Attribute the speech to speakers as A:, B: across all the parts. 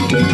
A: Good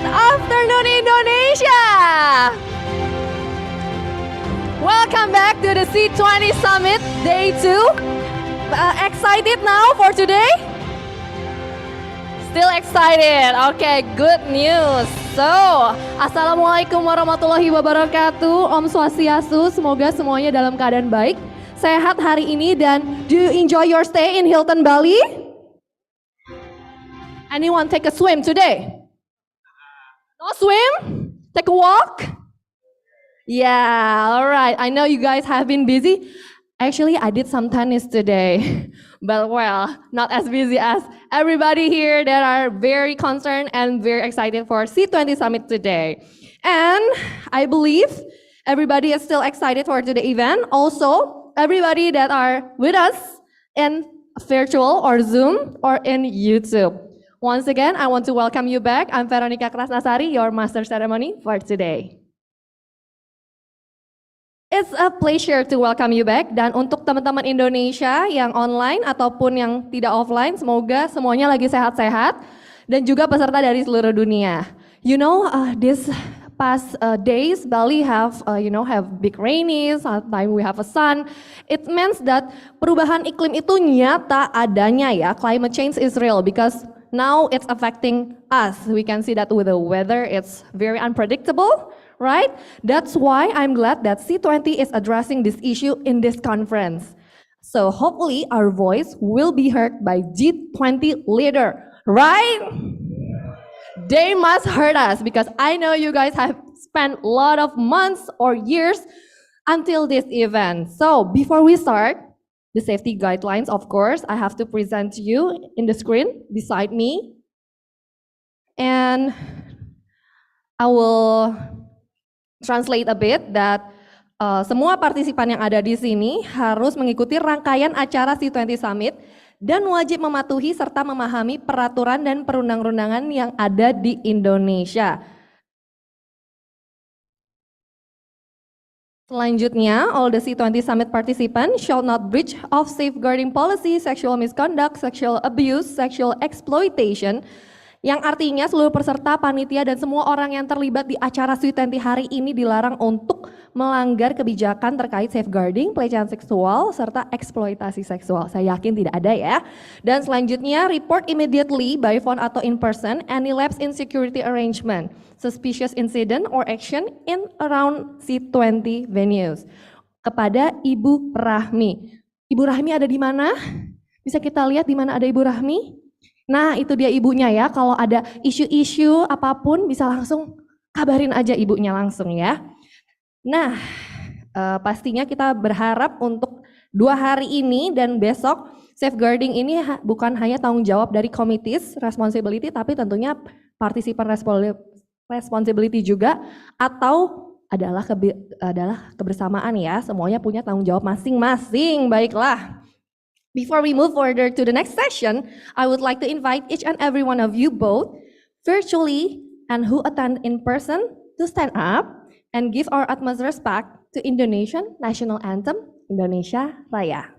A: afternoon, Indonesia! Welcome back to the C20 Summit, Day 2. Excited now for today? Still excited? Okay, good news. So, Assalamualaikum warahmatullahi wabarakatuh. Om Swastiastu, semoga semuanya dalam keadaan baik, sehat hari ini, dan do you enjoy your stay in Hilton Bali? Anyone take a swim today? No swim? Take a walk? Yeah, all right. I know you guys have been busy. Actually, I did some tennis today, but well, not as busy as everybody here that are very concerned and very excited for C20 Summit today. And I believe everybody is still excited for today's event. Also, everybody that are with us in virtual or Zoom or in YouTube. Once again, I want to welcome you back. I'm Veronica Krasnasari, your master ceremony for today. It's a pleasure to welcome you back. Dan untuk teman-teman Indonesia yang online ataupun yang tidak offline, semoga semuanya lagi sehat-sehat dan juga peserta dari seluruh dunia. You know, this past days Bali have big rainy, sometimes we have a sun. It means that perubahan iklim itu nyata adanya ya. Climate change is real because now it's affecting us. We can see that with the weather, it's very unpredictable. Right? That's why I'm glad that C20 is addressing this issue in this conference. So hopefully our voice will be heard by G20 leader, right? They must heard us because I know you guys have spent a lot of months or years until this event. So before we start, the safety guidelines, of course, I have to present to you in the screen beside me. And I will translate a bit that semua partisipan yang ada di sini harus mengikuti rangkaian acara C20 Summit dan wajib mematuhi serta memahami peraturan dan perundang-undangan yang ada di Indonesia. Selanjutnya, all the C20 Summit participants shall not breach of safeguarding policy, sexual misconduct, sexual abuse, sexual exploitation, yang artinya seluruh peserta, panitia, dan semua orang yang terlibat di acara C20 hari ini dilarang untuk melanggar kebijakan terkait safeguarding, pelecehan seksual, serta eksploitasi seksual. Saya yakin tidak ada ya. Dan selanjutnya, report immediately by phone atau in person any lapse in security arrangement, suspicious incident or action in around C20 venues. Kepada Ibu Rahmi. Ibu Rahmi ada di mana? Bisa kita lihat di mana ada Ibu Rahmi? Nah, itu dia ibunya ya, kalau ada isu-isu apapun bisa langsung kabarin aja ibunya langsung ya. Nah, pastinya kita berharap untuk 2 hari ini dan besok safeguarding ini bukan hanya tanggung jawab dari committees responsibility, tapi tentunya partisipan responsibility juga, atau adalah kebersamaan ya, semuanya punya tanggung jawab masing-masing. Baiklah, before we move further to the next session, I would like to invite each and every one of you both, virtually and who attend in person, to stand up and give our utmost respect to Indonesian national anthem, Indonesia Raya.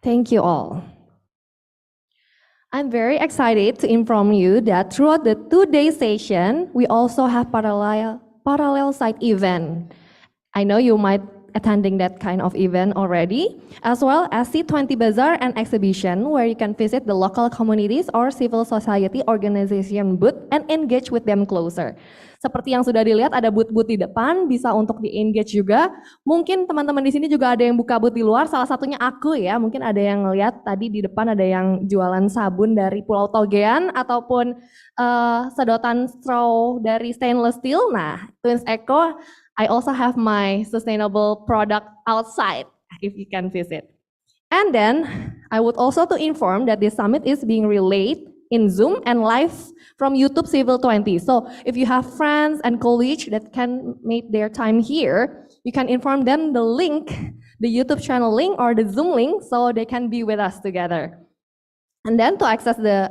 A: Thank you all. I'm very excited to inform you that throughout the 2-day session, we also have parallel side event. I know you might attending that kind of event already, as well as C20 Bazaar and Exhibition, where you can visit the local communities or civil society organization booth and engage with them closer. Seperti yang sudah dilihat, ada booth-booth di depan, bisa untuk di-engage juga. Mungkin teman-teman di sini juga ada yang buka booth di luar, salah satunya aku ya. Mungkin ada yang ngeliat tadi di depan ada yang jualan sabun dari Pulau Togean, ataupun sedotan straw dari stainless steel. Nah, Twins Eco, I also have my sustainable product outside if you can visit. And then I would also to inform that this summit is being relayed in Zoom and live from YouTube C20. So if you have friends and colleagues that can make their time here, you can inform them the link, the YouTube channel link or the Zoom link, so they can be with us together. And then to access the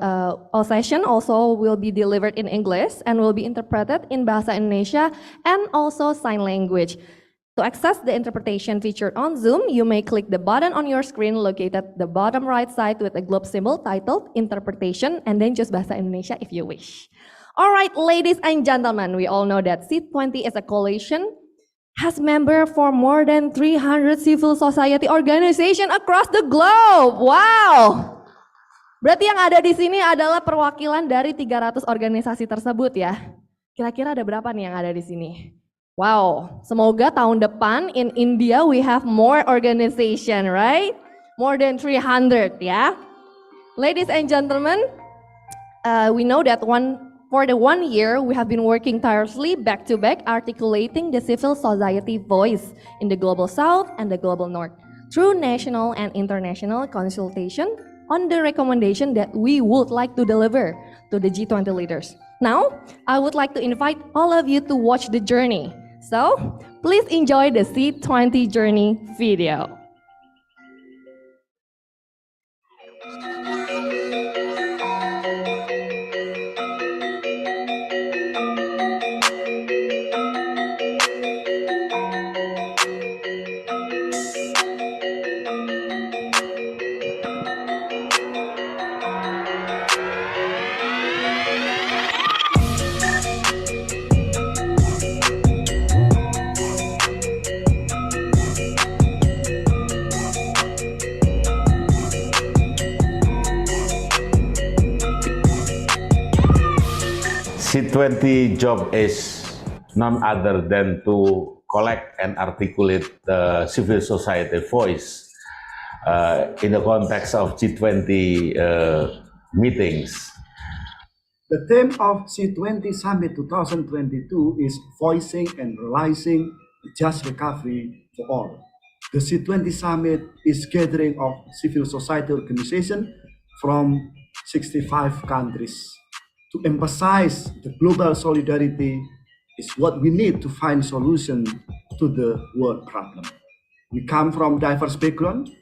A: session also will be delivered in English and will be interpreted in Bahasa Indonesia and also sign language. To access the interpretation featured on Zoom, you may click the button on your screen located at the bottom right side with a globe symbol titled Interpretation and then choose Bahasa Indonesia if you wish. All right, ladies and gentlemen, we all know that C20 is a coalition, has members for more than 300 civil society organization across the globe. Wow! Berarti yang ada di sini adalah perwakilan dari 300 organisasi tersebut ya. Kira-kira ada berapa nih yang ada di sini? Wow, semoga tahun depan in India we have more organization, right? More than 300 ya. Ladies and gentlemen, we know that for the 1 year we have been working tirelessly back to back articulating the civil society voice in the global south and the global north through national and international consultation on the recommendation that we would like to deliver to the G20 leaders. Now, I would like to invite all of you to watch the journey. So, please enjoy the C20 journey video.
B: C20 job is none other than to collect and articulate the civil society voice in the context of G20 meetings.
C: The theme of C20 Summit 2022 is voicing and realizing just recovery for all. The C20 Summit is gathering of civil society organizations from 65 countries. To emphasize the global solidarity is what we need to find solution to the world problem. We come from diverse backgrounds,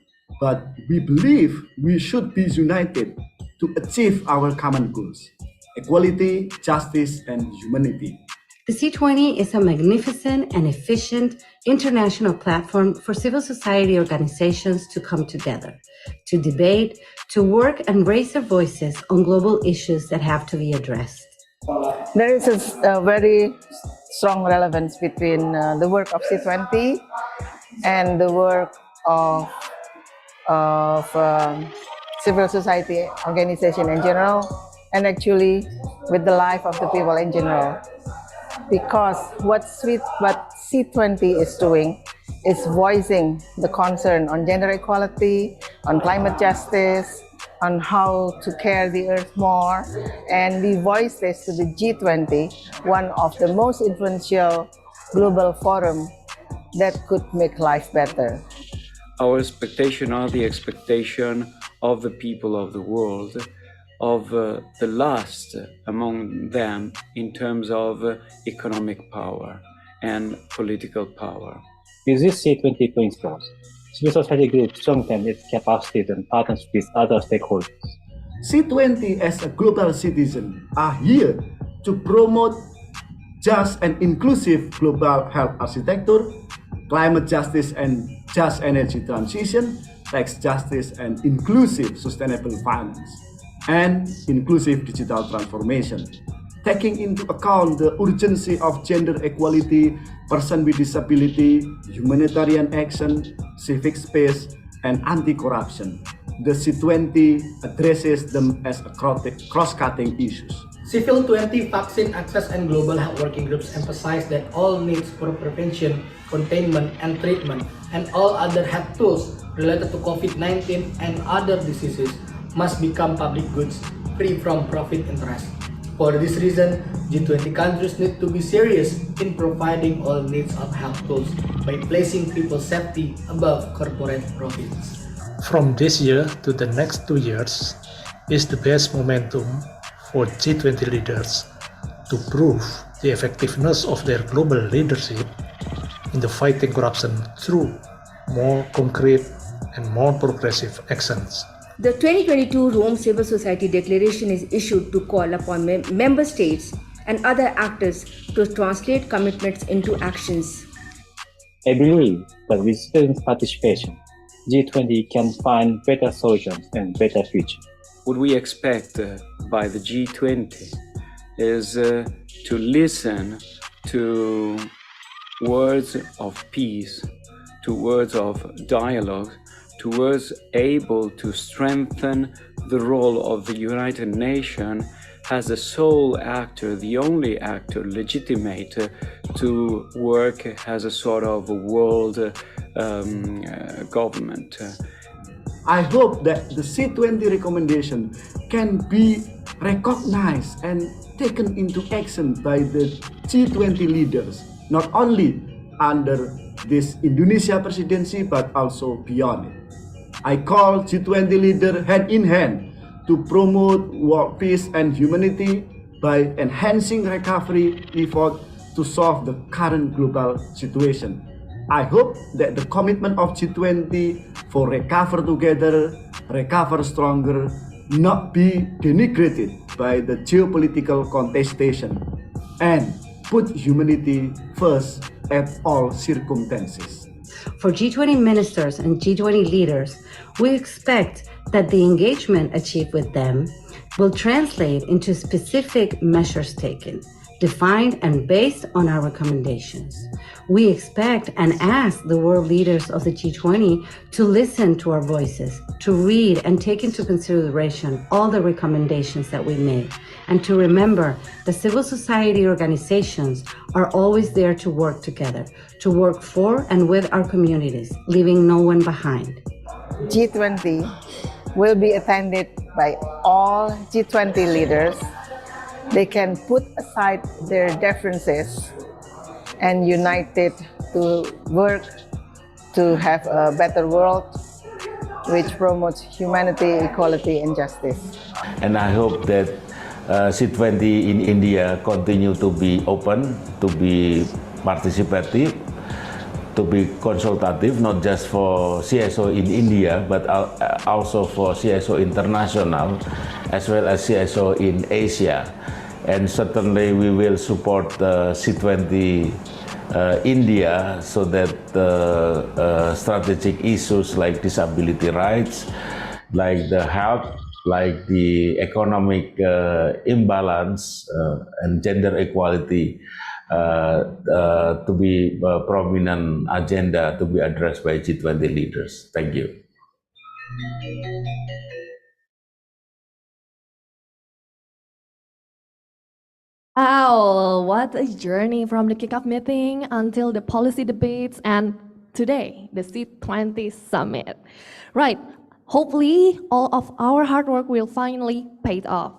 C: but we believe we should be united to achieve our common goals: equality, justice, and humanity.
D: The C20 is a magnificent and efficient international platform for civil society organizations to come together, to debate, to work and raise their voices on global issues that have to be addressed.
E: There is a very strong relevance between the work of C20 and the work of civil society organization in general, and actually with the life of the people in general. Because what C20 is doing is voicing the concern on gender equality, on climate justice, on how to care the earth more, and we voice this to the G20, one of the most influential global forum that could make life better.
F: Our expectation are the expectation of the people of the world, of the last among them in terms of economic power and political power.
G: With this C20 principles, civil society groups strengthen its capacity and partners with other stakeholders.
C: C20 as a global citizen are here to promote just and inclusive global health architecture, climate justice and just energy transition, tax justice and inclusive sustainable finance, and inclusive digital transformation, taking into account the urgency of gender equality, person with disability, humanitarian action, civic space, and anti-corruption. The C20 addresses them as cross-cutting issues.
H: Civil 20 vaccine access and global health working groups emphasize that all needs for prevention, containment, and treatment, and all other health tools related to COVID-19 and other diseases must become public goods free from profit interest. For this reason, G20 countries need to be serious in providing all needs of health tools by placing people's safety above corporate profits.
I: From this year to the next 2 years is the best momentum for G20 leaders to prove the effectiveness of their global leadership in the fighting corruption through more concrete and more progressive actions.
J: The 2022 Rome Civil Society Declaration is issued to call upon member states and other actors to translate commitments into actions.
G: I believe that with student participation, G20 can find better solutions and better future.
F: What we expect by the G20 is to listen to words of peace, to words of dialogue, to words able to strengthen the role of the United Nations as the sole actor, the only actor legitimate to work as a sort of a world government.
C: I hope that the C20 recommendation can be recognized and taken into action by the G20 leaders, not only under this Indonesia presidency, but also beyond it. I call G20 leaders hand in hand to promote world peace and humanity by enhancing recovery efforts to solve the current global situation. I hope that the commitment of G20 for recover together, recover stronger, not be denigrated by the geopolitical contestation, and put humanity first at all circumstances.
D: For G20 ministers and G20 leaders, we expect that the engagement achieved with them will translate into specific measures taken defined and based on our recommendations. We expect and ask the world leaders of the G20 to listen to our voices, to read and take into consideration all the recommendations that we make, and to remember the civil society organizations are always there to work together, to work for and with our communities, leaving no one behind.
E: G20 will be attended by all G20 leaders. They can put aside their differences and united to work to have a better world which promotes humanity, equality, and justice.
B: And I hope that C20 in India continue to be open, to be participative, to be consultative, not just for CSO in India, but also for CSO international, as well as CSO in Asia. And certainly we will support the C20 India so that strategic issues like disability rights, like the health, like the economic imbalance and gender equality to be a prominent agenda to be addressed by G20 leaders. Thank you.
A: Wow, what a journey from the kickoff meeting until the policy debates and today, the C20 summit. Right, hopefully all of our hard work will finally pay off.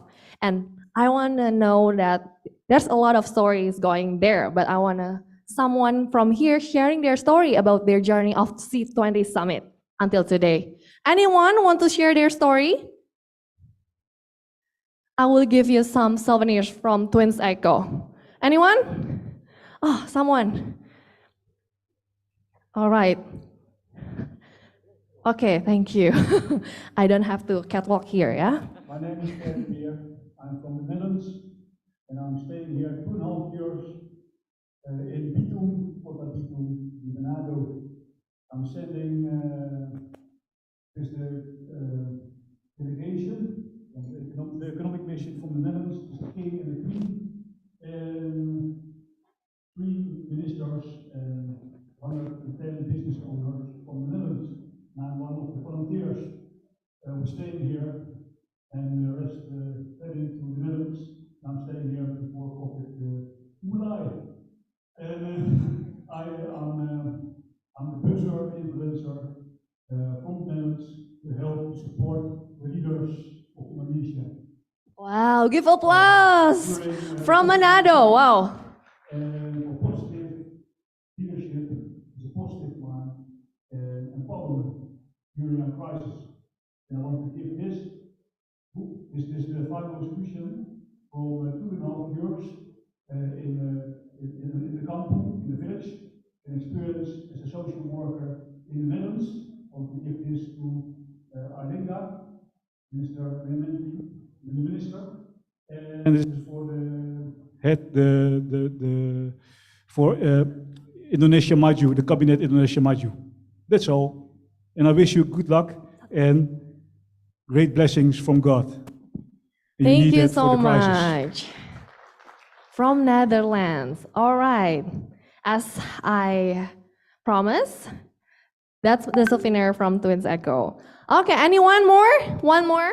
A: And I want to know that there's a lot of stories going there, but I want someone from here sharing their story about their journey of C20 summit until today. Anyone want to share their story? I will give you some souvenirs from Twins Echo. Anyone? Oh, someone. All right. Okay, thank you. I don't have to catwalk here, yeah?
K: My name is Erwin Beer. I'm from the Netherlands, and I'm staying here 2.5 years in Bitung, Kota Bitung, in Manado. I'm sending with the delegation, the economic mission from the Netherlands, the King and the Queen, and 3 ministers and 110 business owners from the Netherlands. And I'm one of the volunteers who staying here, and the rest heading to the Netherlands. I'm staying here before COVID July. And I'm the buzzer influencer from the Netherlands to help support the leaders of Indonesia.
A: Wow, give applause from Manado, wow.
K: And for positive leadership is a positive one and empowerment during a crisis. And I want to give this is the final solution from 2.5 years in the kampung, in the village, and experience as a social worker in the Netherlands. I want to give this to Arlinga, Minister, the Minister, and this is for the head, for Indonesia Maju, the Cabinet Indonesia Maju. That's all. And I wish you good luck and great blessings from God.
A: Thank you so much. From Netherlands. All right. As I promised, that's the souvenir from Twins Echo. Okay, anyone more? One more?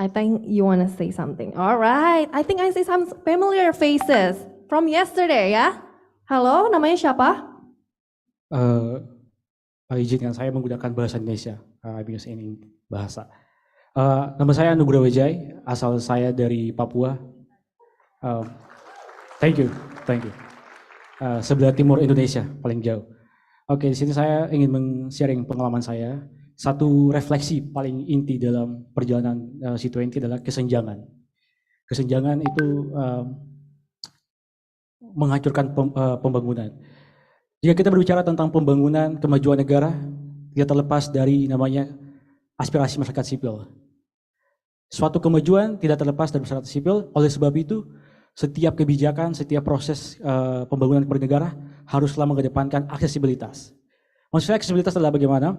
A: I think you want to say something. All right. I think I see some familiar faces from yesterday, ya. Halo, namanya siapa?
L: Izinkan saya menggunakan bahasa Indonesia, because ini bahasa. Nama saya Nugroho Wijay, asal saya dari Papua. Thank you. Sebelah timur Indonesia, paling jauh. Oke, di sini saya ingin men-sharing pengalaman saya. Satu refleksi paling inti dalam perjalanan C20 adalah kesenjangan. Kesenjangan itu menghancurkan pembangunan. Jika kita berbicara tentang pembangunan kemajuan negara, tidak terlepas dari namanya aspirasi masyarakat sipil. Suatu kemajuan tidak terlepas dari masyarakat sipil, oleh sebab itu setiap kebijakan, setiap proses pembangunan bernegara haruslah mengedepankan aksesibilitas. Maksud saya aksesibilitas adalah bagaimana?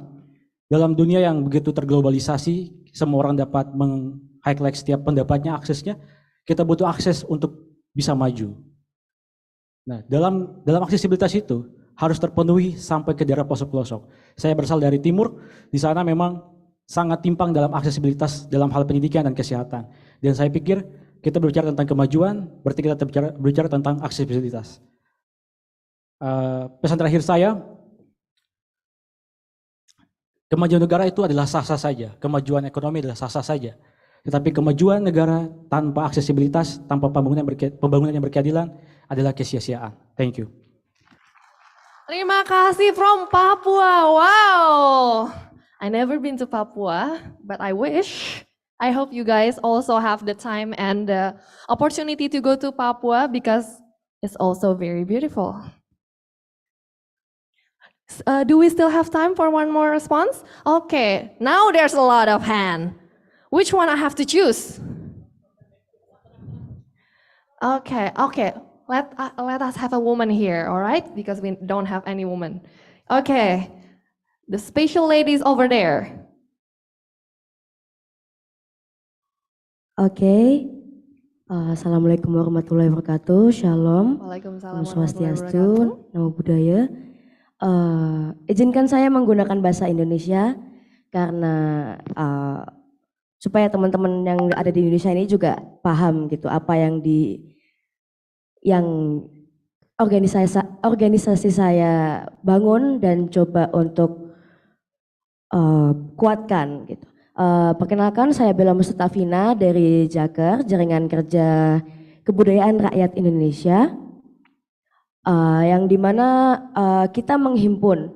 L: Dalam dunia yang begitu terglobalisasi, semua orang dapat meng-highlight setiap pendapatnya, aksesnya, kita butuh akses untuk bisa maju. Nah, dalam aksesibilitas itu harus terpenuhi sampai ke daerah pelosok-pelosok. Saya berasal dari timur, di sana memang sangat timpang dalam aksesibilitas dalam hal pendidikan dan kesehatan. Dan saya pikir kita berbicara tentang kemajuan, berarti kita berbicara tentang aksesibilitas. Pesan terakhir saya, kemajuan negara itu adalah sah-sah saja, kemajuan ekonomi adalah sah-sah saja. Tetapi kemajuan negara tanpa aksesibilitas, tanpa pembangunan yang berkeadilan adalah kesia-siaan. Thank you.
A: Terima kasih from Papua. Wow. I never been to Papua, but I wish. I hope you guys also have the time and the opportunity to go to Papua because it's also very beautiful. Do we still have time for one more response? Okay, now there's a lot of hand. Which one I have to choose? Okay. Let us have a woman here, all right? Because we don't have any woman. Okay, the special ladies over there.
M: Oke, Assalamualaikum warahmatullahi wabarakatuh. Shalom.
A: Waalaikumsalam
M: Om
A: warahmatullahi
M: Swastiastu,
A: wabarakatuh.
M: Namo Buddhaya. Izinkan saya menggunakan bahasa Indonesia karena supaya teman-teman yang ada di Indonesia ini juga paham gitu apa yang organisasi saya bangun dan coba untuk kuatkan gitu. Perkenalkan, saya Bella Mustafina dari Jaker, Jaringan Kerja Kebudayaan Rakyat Indonesia, yang dimana kita menghimpun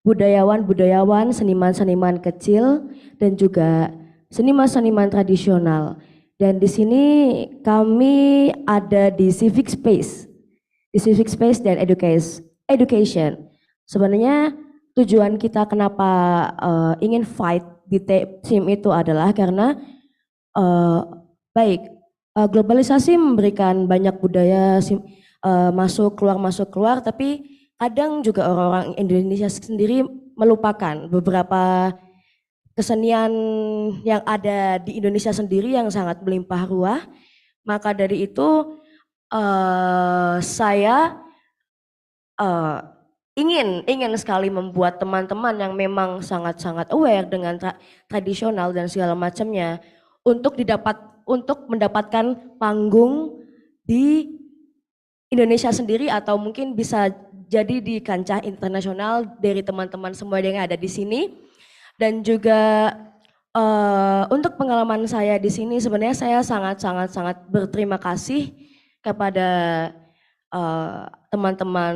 M: budayawan-budayawan, seniman-seniman kecil, dan juga seniman-seniman tradisional. Dan di sini kami ada di civic space dan education. Sebenarnya tujuan kita kenapa ingin fight di tim itu adalah karena globalisasi memberikan banyak budaya masuk keluar, tapi kadang juga orang-orang Indonesia sendiri melupakan beberapa kesenian yang ada di Indonesia sendiri yang sangat melimpah ruah. Maka dari itu saya ingin sekali membuat teman-teman yang memang sangat-sangat aware dengan tradisional dan segala macamnya untuk mendapatkan panggung di Indonesia sendiri atau mungkin bisa jadi di kancah internasional dari teman-teman semua yang ada di sini. Dan juga untuk pengalaman saya di sini sebenarnya saya sangat berterima kasih kepada teman-teman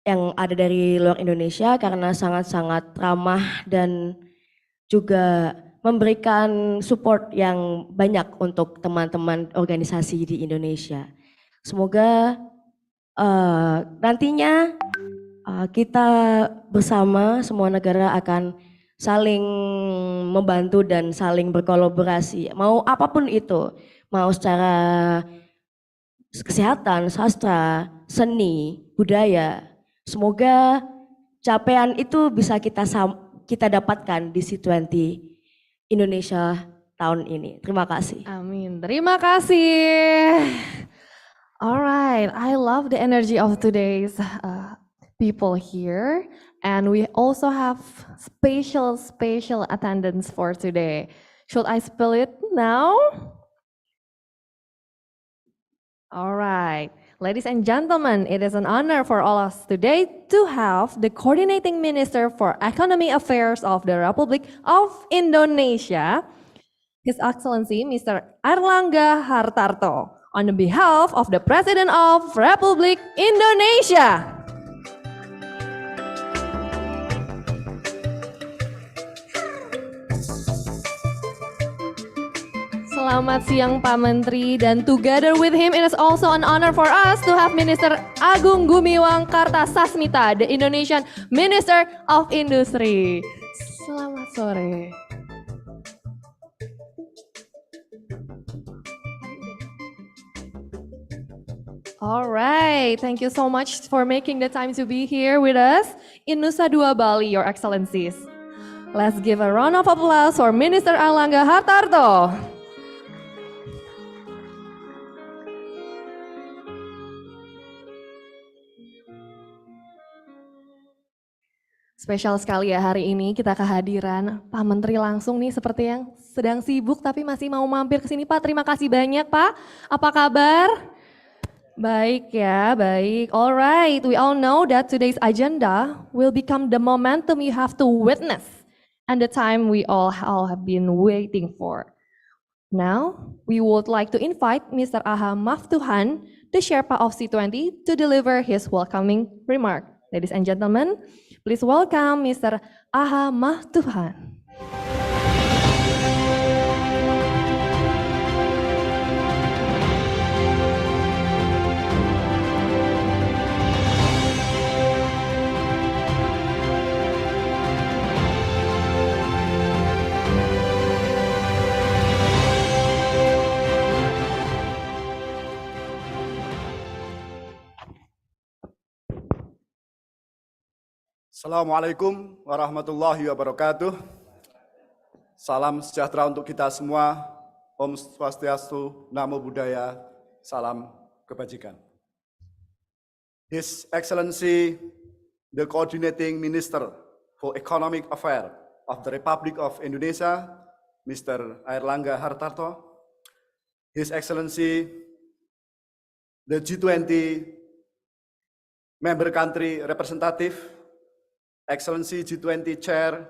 M: yang ada dari luar Indonesia karena sangat-sangat ramah dan juga memberikan support yang banyak untuk teman-teman organisasi di Indonesia. Semoga nantinya kita bersama semua negara akan saling membantu dan saling berkolaborasi. Mau apapun itu, mau secara kesehatan, sastra, seni, budaya. Semoga capaian itu bisa kita dapatkan di C20 Indonesia tahun ini. Terima kasih.
A: Amin. Terima kasih. Alright, I love the energy of today's people here, and we also have special attendance for today. Should I spell it now? Alright, ladies and gentlemen, it is an honor for all us today to have the Coordinating Minister for Economic Affairs of the Republic of Indonesia, His Excellency Mr. Airlangga Hartarto, on behalf of the President of Republik Indonesia. Selamat siang Pak Menteri, dan together with him it is also an honor for us to have Minister Agung Gumiwang Kartasasmita, the Indonesian Minister of Industry. Selamat sore. All right, thank you so much for making the time to be here with us in Nusa Dua Bali, Your Excellencies. Let's give a round of applause for Minister Airlangga Hartarto. Spesial sekali ya hari ini kita kehadiran Pak Menteri langsung nih seperti yang sedang sibuk tapi masih mau mampir ke sini Pak. Terima kasih banyak Pak. Apa kabar? Baik ya, baik. Alright, we all know that today's agenda will become the momentum you have to witness and the time we all have been waiting for. Now, we would like to invite Mr. Aha Maftuhan, the Sherpa of C20, to deliver his welcoming remark. Ladies and gentlemen, please welcome Mr. Aha Maftuhan.
C: Assalamualaikum warahmatullahi wabarakatuh. Salam sejahtera untuk kita semua. Om Swastiastu, Namo Buddhaya, salam kebajikan. His Excellency, the Coordinating Minister for Economic Affairs of the Republic of Indonesia, Mr. Airlangga Hartarto, His Excellency, the G20 member country representative, Excellency G20 Chair,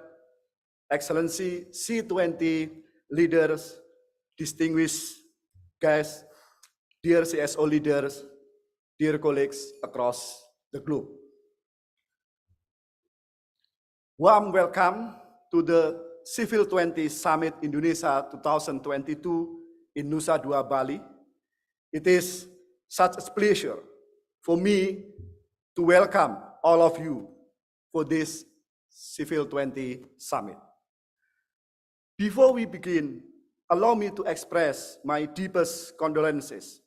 C: Excellency C20 leaders, distinguished guests, dear CSO leaders, dear colleagues across the globe. Warm welcome to the Civil 20 Summit Indonesia 2022 in Nusa Dua, Bali. It is such a pleasure for me to welcome all of you for this Civil 20 Summit. Before we begin, allow me to express my deepest condolences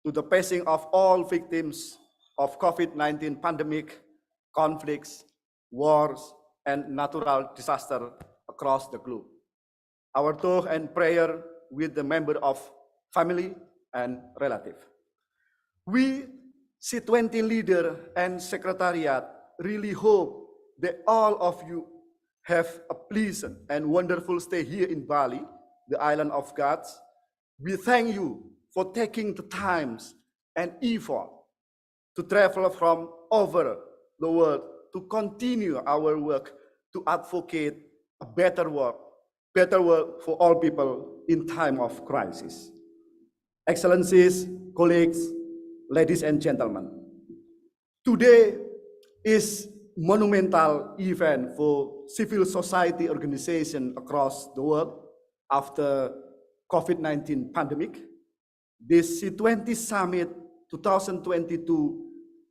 C: to the passing of all victims of COVID-19 pandemic, conflicts, wars, and natural disaster across the globe. Our thought and prayer with the member of family and relative. We C20 leader and secretariat really hope that all of you have a pleasant and wonderful stay here in Bali, the island of gods. We thank you for taking the times and effort to travel from over the world to continue our work to advocate a better world for all people in time of crisis. Excellencies, colleagues, ladies and gentlemen, today is monumental event for civil society organization across the world after COVID-19 pandemic. This C20 Summit 2022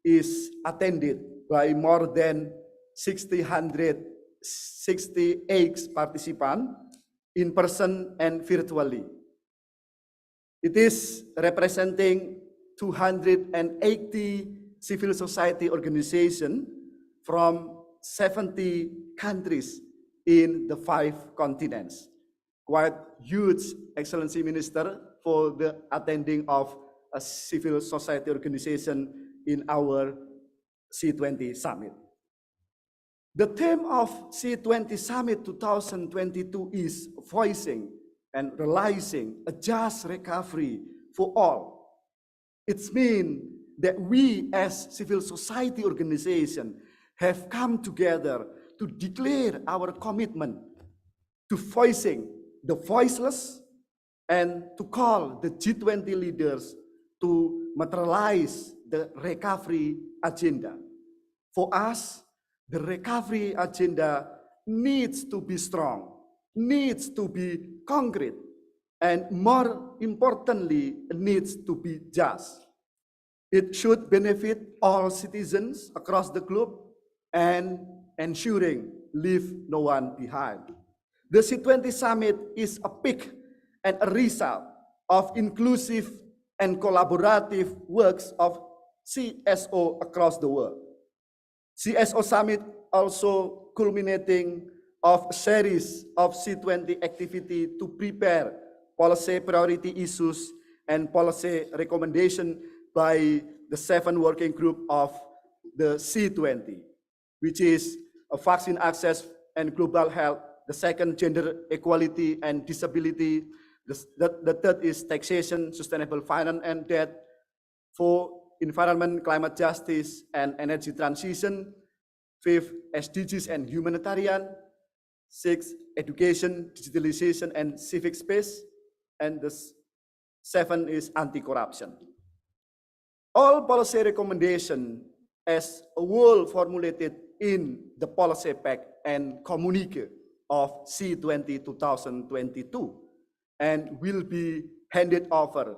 C: is attended by more than 668 participants in person and virtually. It is representing 280 civil society organizations from 70 countries in the 5 continents. Quite huge, Excellency Minister, for the attending of a civil society organization in our C20 Summit. The theme of C20 Summit 2022 is voicing and realizing a just recovery for all. It means that we as civil society organization have come together to declare our commitment to voicing the voiceless and to call the G20 leaders to materialize the recovery agenda. For us, the recovery agenda needs to be strong, needs to be concrete, and more importantly, needs to be just. It should benefit all citizens across the globe and ensuring leave no one behind. The C20 Summit is a peak and a result of inclusive and collaborative works of CSO across the world. CSO Summit also culminating of a series of C20 activity to prepare policy priority issues and policy recommendation by the 7 working group of the C20, which is vaccine access and global health. The second, gender equality and disability. The third is taxation, sustainable finance and debt. Four, environment, climate justice, and energy transition. Fifth, SDGs and humanitarian. Six, education, digitalization, and civic space. And the seven is anti-corruption. All policy recommendations as a whole formulated in the policy pack and communique of C20 2022 and will be handed over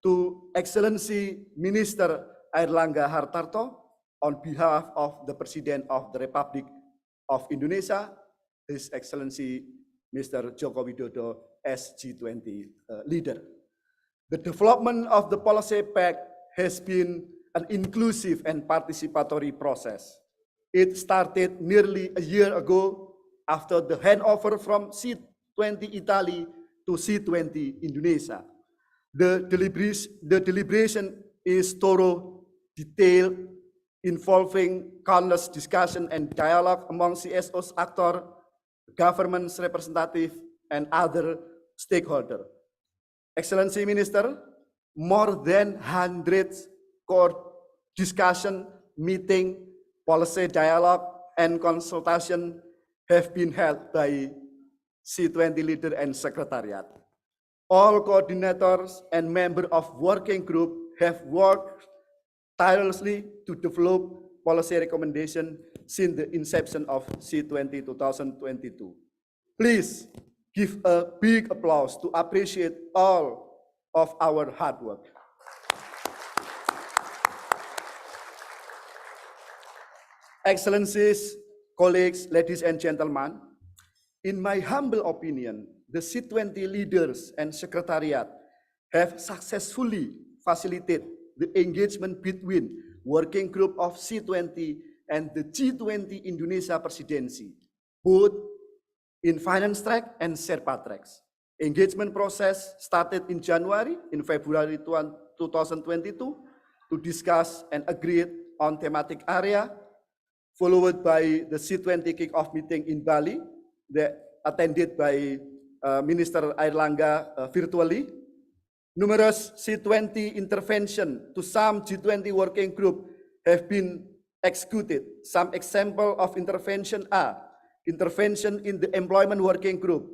C: to Excellency Minister Airlangga Hartarto on behalf of the President of the Republic of Indonesia, His Excellency Mr. Joko Widodo as G20 leader. The development of the policy pack has been an inclusive and participatory process. It started nearly a year ago after the handover from C20 Italy to C20 Indonesia. The deliberation is thorough, detailed, involving countless discussion and dialogue among CSOs actors, government's representative, and other stakeholders. Excellency Minister, more than 100 court discussion, meeting, policy dialogue, and consultation have been held by C20 leader and secretariat. All coordinators and members of working group have worked tirelessly to develop policy recommendation since the inception of C20 2022. Please give a big applause to appreciate all of our hard work. Excellencies, colleagues, ladies and gentlemen, in my humble opinion, the C20 leaders and secretariat have successfully facilitated the engagement between working group of C20 and the G20 Indonesia presidency, both in finance track and Sherpa tracks. Engagement process started in January, in February 2022 to discuss and agree on thematic area, followed by the C20 kick-off meeting in Bali, attended by Minister Airlangga virtually. Numerous C20 intervention to some G20 working group have been executed. Some example of intervention are intervention in the employment working group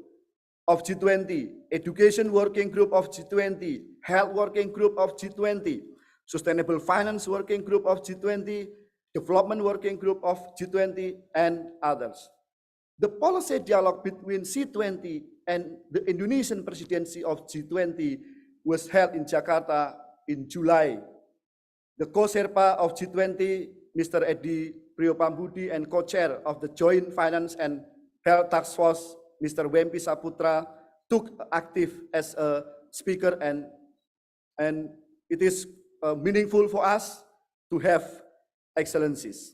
C: of G20, education working group of G20, health working group of G20, sustainable finance working group of G20, development working group of G20, and others. The policy dialogue between C20 and the Indonesian presidency of G20 was held in Jakarta in July. The co-Sherpa of G20, Mr. Edi Priopambudi, and co-chair of the Joint Finance and Health Task Force, Mr. Wempi Saputra, took active as a speaker, and it is meaningful for us to have excellencies.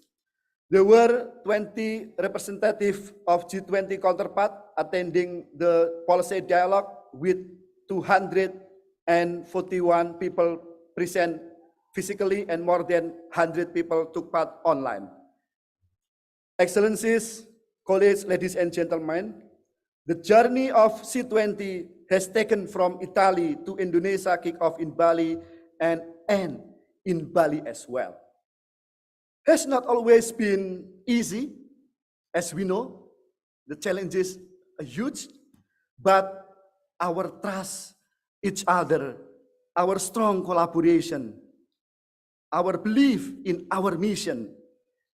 C: There were 20 representatives of G20 counterpart attending the policy dialogue with 241 people present physically and more than 100 people took part online. Excellencies, colleagues, ladies and gentlemen, the journey of C20 has taken from Italy to Indonesia, kick off in Bali and end in Bali as well. Has not always been easy, as we know. The challenges are huge, but our trust each other, our strong collaboration, our belief in our mission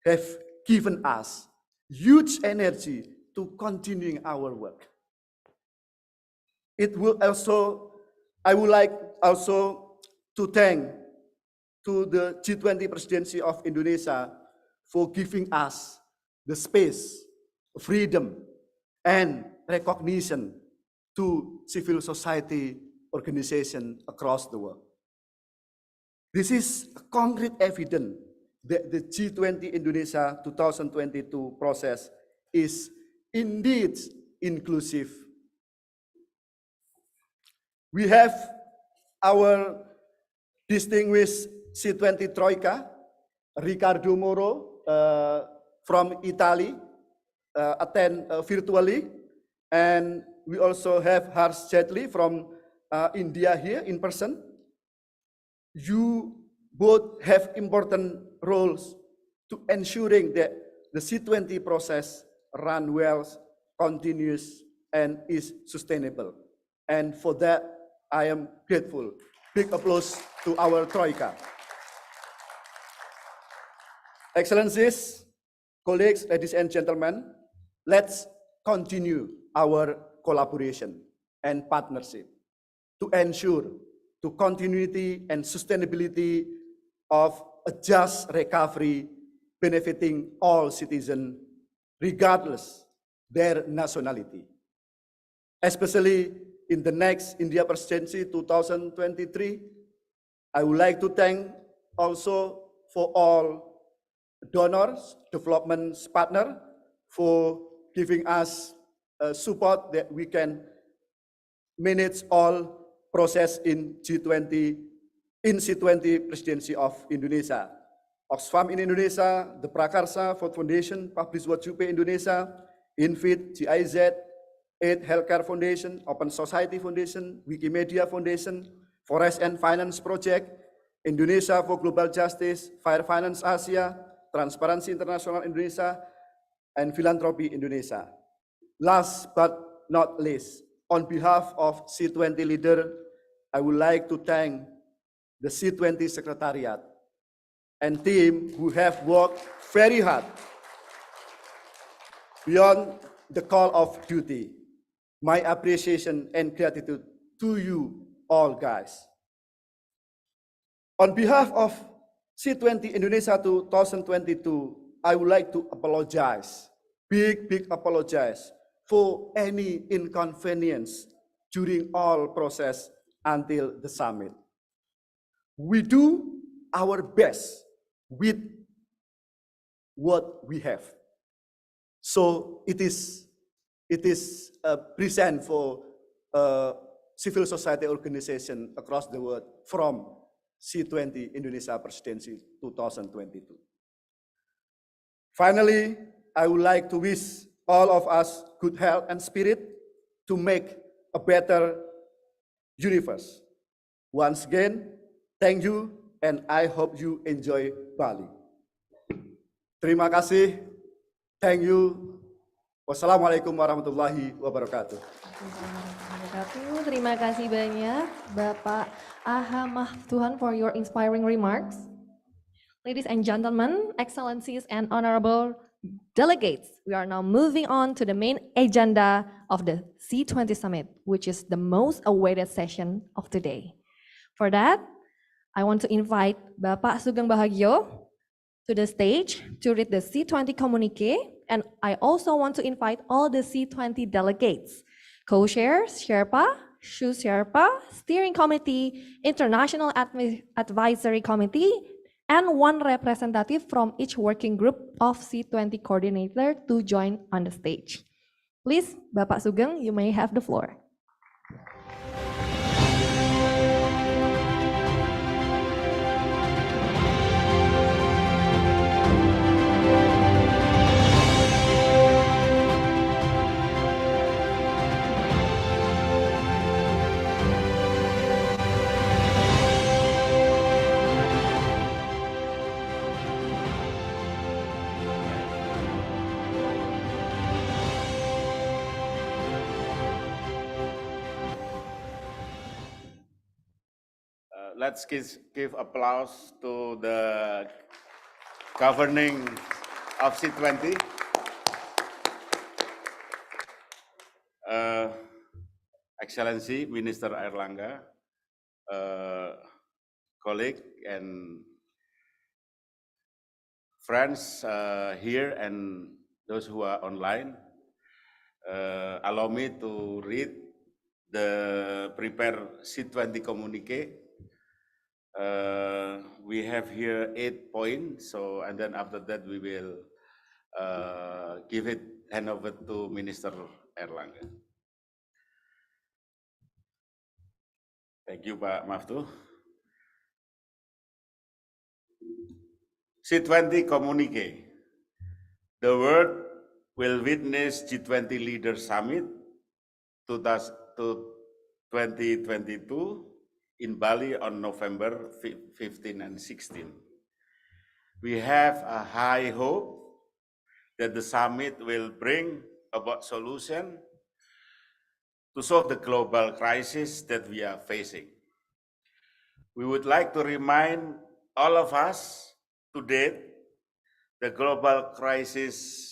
C: have given us huge energy to continuing our work. I would like also to thank to the G20 presidency of Indonesia for giving us the space, freedom, and recognition to civil society organizations across the world. This is concrete evidence that the G20 Indonesia 2022 process is indeed inclusive. We have our distinguished C20 Troika, Riccardo Moro from Italy, attend virtually, and we also have Harsh Jetli from India here in person. You both have important roles to ensuring that the C20 process run well, continues, and is sustainable. And for that, I am grateful. Big applause to our Troika. Excellencies, colleagues, ladies and gentlemen, let's continue our collaboration and partnership to ensure the continuity and sustainability of a just recovery benefiting all citizens regardless their nationality. Especially in the next India Presidency 2023, I would like to thank also for all donors, development partner for giving us support that we can manage all process in G20, in C20 presidency of Indonesia. Oxfam in Indonesia, the Prakarsa Foundation, Publish What You Pay Indonesia, Infit, GIZ, Aid Healthcare Foundation, Open Society Foundation, Wikimedia Foundation, Forest and Finance Project, Indonesia for Global Justice, Fair Finance Asia, Transparency International Indonesia, and Philanthropy Indonesia. Last but not least, on behalf of C20 leader, I would like to thank the C20 Secretariat and team who have worked very hard beyond the call of duty. My appreciation and gratitude to you all, guys. On behalf of C20 Indonesia 2022, I would like to apologize, big apologize for any inconvenience during all process until the summit. We do our best with what we have. So it is a present for civil society organization across the world from C20 Indonesia Presidency 2022. Finally, I would like to wish all of us good health and spirit to make a better universe. Once again, thank you, and I hope you enjoy Bali. Terima kasih, thank you. Wassalamualaikum warahmatullahi wabarakatuh.
A: Terima kasih banyak Bapak Aha Mahtuhan for your inspiring remarks. Ladies and gentlemen, excellencies and honorable delegates, we are now moving on to the main agenda of the C20 Summit, which is the most awaited session of today. For that, I want to invite Bapak Sugeng Bahagio to the stage to read the C20 communique, and I also want to invite all the C20 delegates, co-chairs, Sherpa, Shu Sherpa, Steering Committee, International Advisory Committee, and one representative from each working group of C20 coordinator to join on the stage. Please, Bapak Sugeng, you may have the floor.
B: Let's give applause to the governing of C20. Excellency Minister Airlangga, colleague and friends here and those who are online, allow me to read the prepare C20 communique. We have here 8 points, so and then after that we will hand over to Minister Airlangga. Thank you, Pak Maftu. C20 communique. The world will witness G20 Leaders Summit 2022 in Bali on November 15 and 16. We have a high hope that the summit will bring about solution to solve the global crisis that we are facing. We would like to remind all of us to date, the global crisis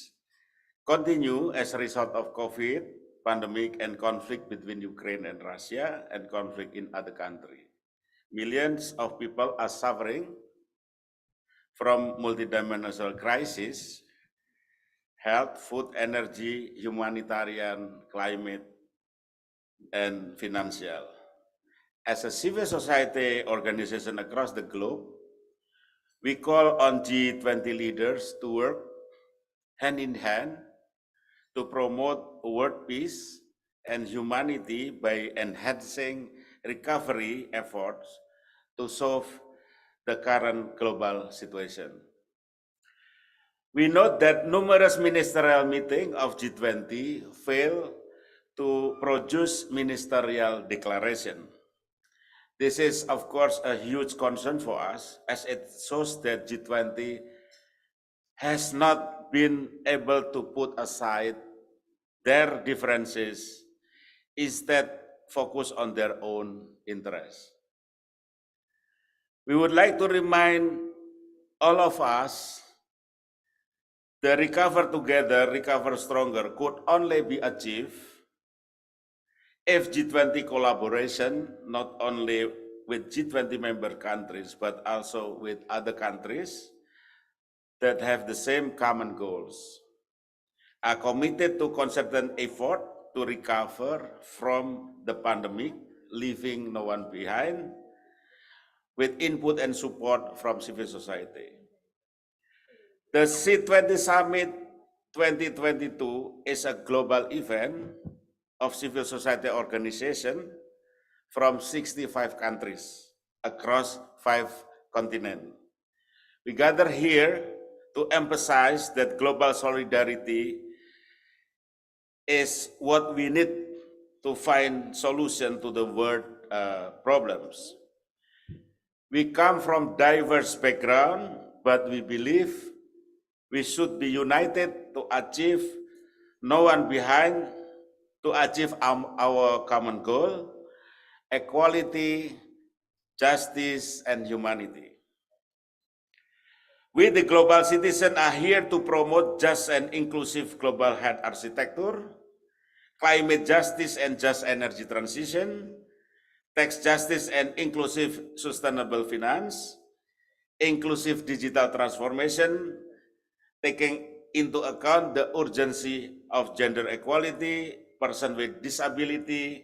B: continue as a result of COVID pandemic and conflict between Ukraine and Russia and conflict in other countries. Millions of people are suffering from multidimensional crisis, health, food, energy, humanitarian, climate, and financial. As a civil society organization across the globe, we call on G20 leaders to work hand in hand to promote world peace and humanity by enhancing recovery efforts to solve the current global situation. We note that numerous ministerial meetings of G20 fail to produce ministerial declaration. This is, of course, a huge concern for us, as it shows that G20 has not been able to put aside their differences, instead focus on their own interests. We would like to remind all of us the recover together, recover stronger could only be achieved if G20 collaboration, not only with G20 member countries, but also with other countries that have the same common goals, are committed to concerted effort to recover from the pandemic, leaving no one behind, with input and support from civil society. The C20 Summit 2022 is a global event of civil society organization from 65 countries across 5 continents. We gather here to emphasize that global solidarity is what we need to find solution to the world problems. We come from diverse background, but we believe we should be united to achieve no one behind, to achieve our common goal, equality, justice, and humanity. We, the global citizens, are here to promote just and inclusive global health architecture, climate justice and just energy transition, tax justice and inclusive sustainable finance, inclusive digital transformation, taking into account the urgency of gender equality, person with disability,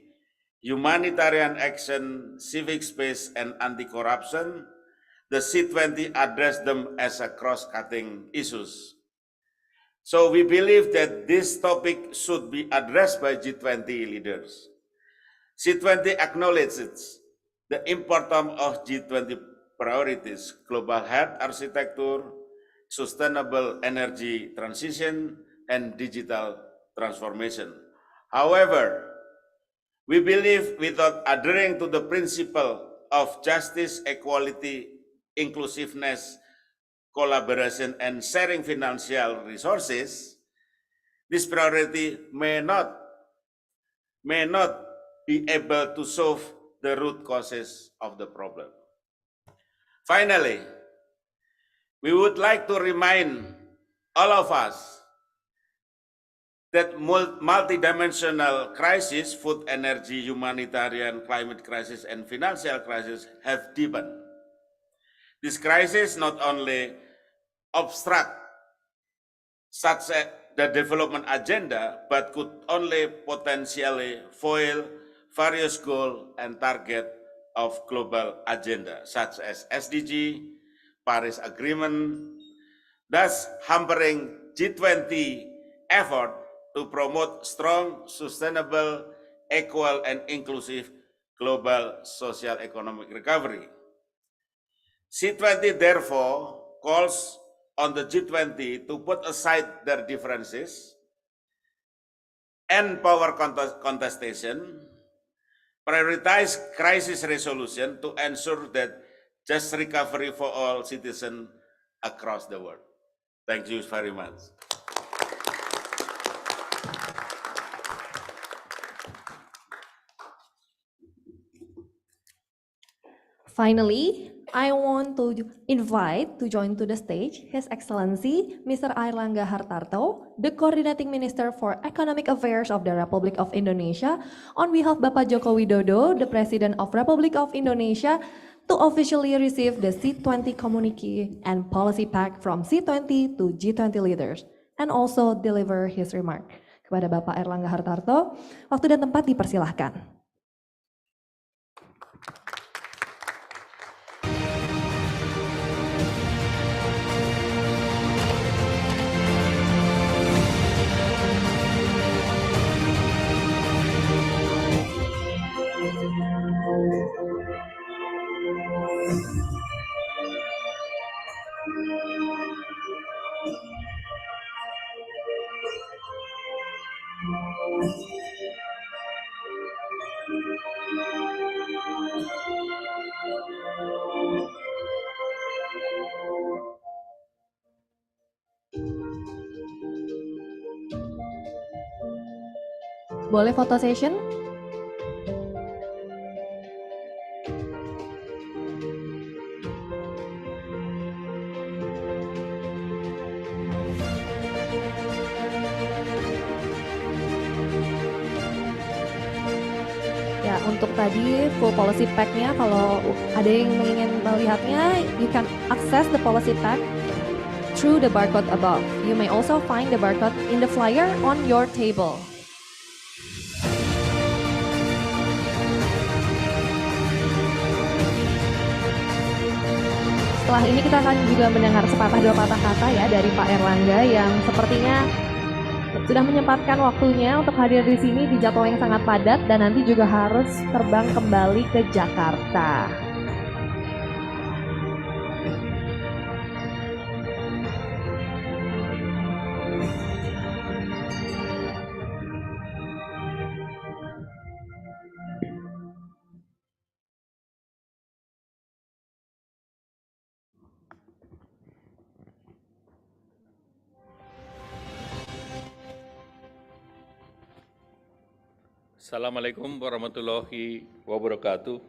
B: humanitarian action, civic space, and anti-corruption. The C20 addressed them as a cross-cutting issues. So we believe that this topic should be addressed by G20 leaders. C20 acknowledges the importance of G20 priorities: global health architecture, sustainable energy transition, and digital transformation. However, we believe without adhering to the principle of justice, equality, inclusiveness, collaboration, and sharing financial resources, this priority may not be able to solve the root causes of the problem. Finally, we would like to remind all of us that multidimensional crisis, food, energy, humanitarian, climate crisis, and financial crisis have deepened. This crisis not only obstruct such the development agenda, but could only potentially foil various goals and targets of global agenda, such as SDG, Paris Agreement, thus hampering G20 effort to promote strong, sustainable, equal, and inclusive global social economic recovery. C20 therefore calls on the G20 to put aside their differences
N: end power contestation, prioritize crisis resolution to ensure that just recovery for all citizens across the world. Thank you very much.
A: Finally, I want to invite to join to the stage His Excellency Mr. Airlangga Hartarto, the Coordinating Minister for Economic Affairs of the Republic of Indonesia, on behalf Bapak Joko Widodo, the President of Republic of Indonesia, to officially receive the C20 communique and policy pack from C20 to G20 leaders, and also deliver his remark. Kepada Bapak Airlangga Hartarto, waktu dan tempat dipersilahkan. Boleh foto session? Ya, untuk tadi full policy pack-nya, kalau ada yang ingin melihatnya, you can access the policy pack through the barcode above. You may also find the barcode in the flyer on your table. Setelah ini kita akan juga mendengar sepatah dua patah kata ya dari Pak Airlangga yang sepertinya sudah menyempatkan waktunya untuk hadir di sini di jadwal yang sangat padat dan nanti juga harus terbang kembali ke Jakarta.
O: Assalamualaikum warahmatullahi wabarakatuh.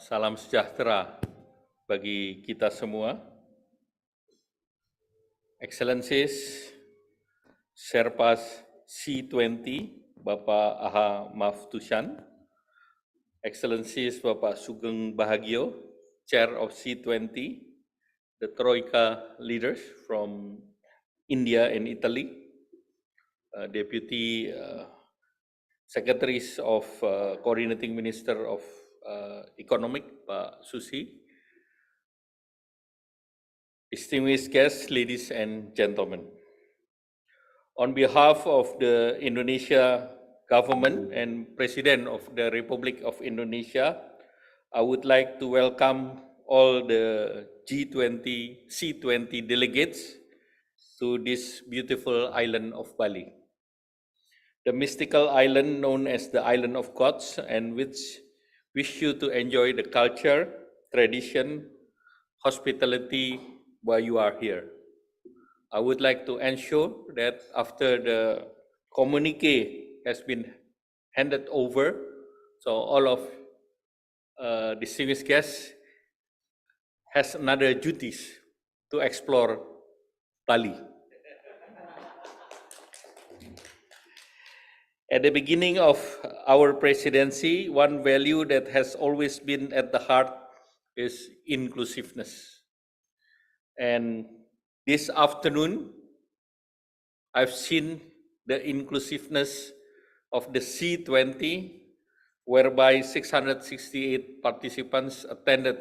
O: Salam sejahtera bagi kita semua. Excellencies, Sherpas C20, Bapak Aha Maftushan, Excellencies Bapak Sugeng Bahagio, Chair of C20, the Troika leaders from India and Italy, Deputy Secretaries of Coordinating Minister of Economic, Pak Susi, distinguished guests, ladies and gentlemen. On behalf of the Indonesia government and President of the Republic of Indonesia, I would like to welcome all the G20, C20 delegates to this beautiful island of Bali. The mystical island known as the Island of Gods, and which wish you to enjoy the culture, tradition, hospitality while you are here. I would like to ensure that after the communique has been handed over, so all of distinguished guests has another duties to explore Bali. At the beginning of our presidency, one value that has always been at the heart is inclusiveness. And this afternoon, I've seen the inclusiveness of the C20, whereby 668 participants attended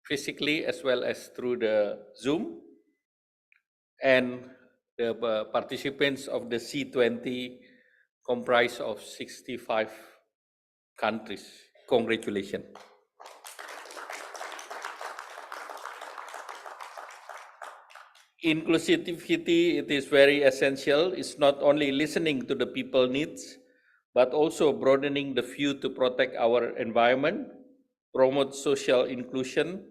O: physically as well as through the Zoom. And the participants of the C20 comprised of 65 countries. Congratulations. Inclusivity, it is very essential. It's not only listening to the people needs, but also broadening the view to protect our environment, promote social inclusion,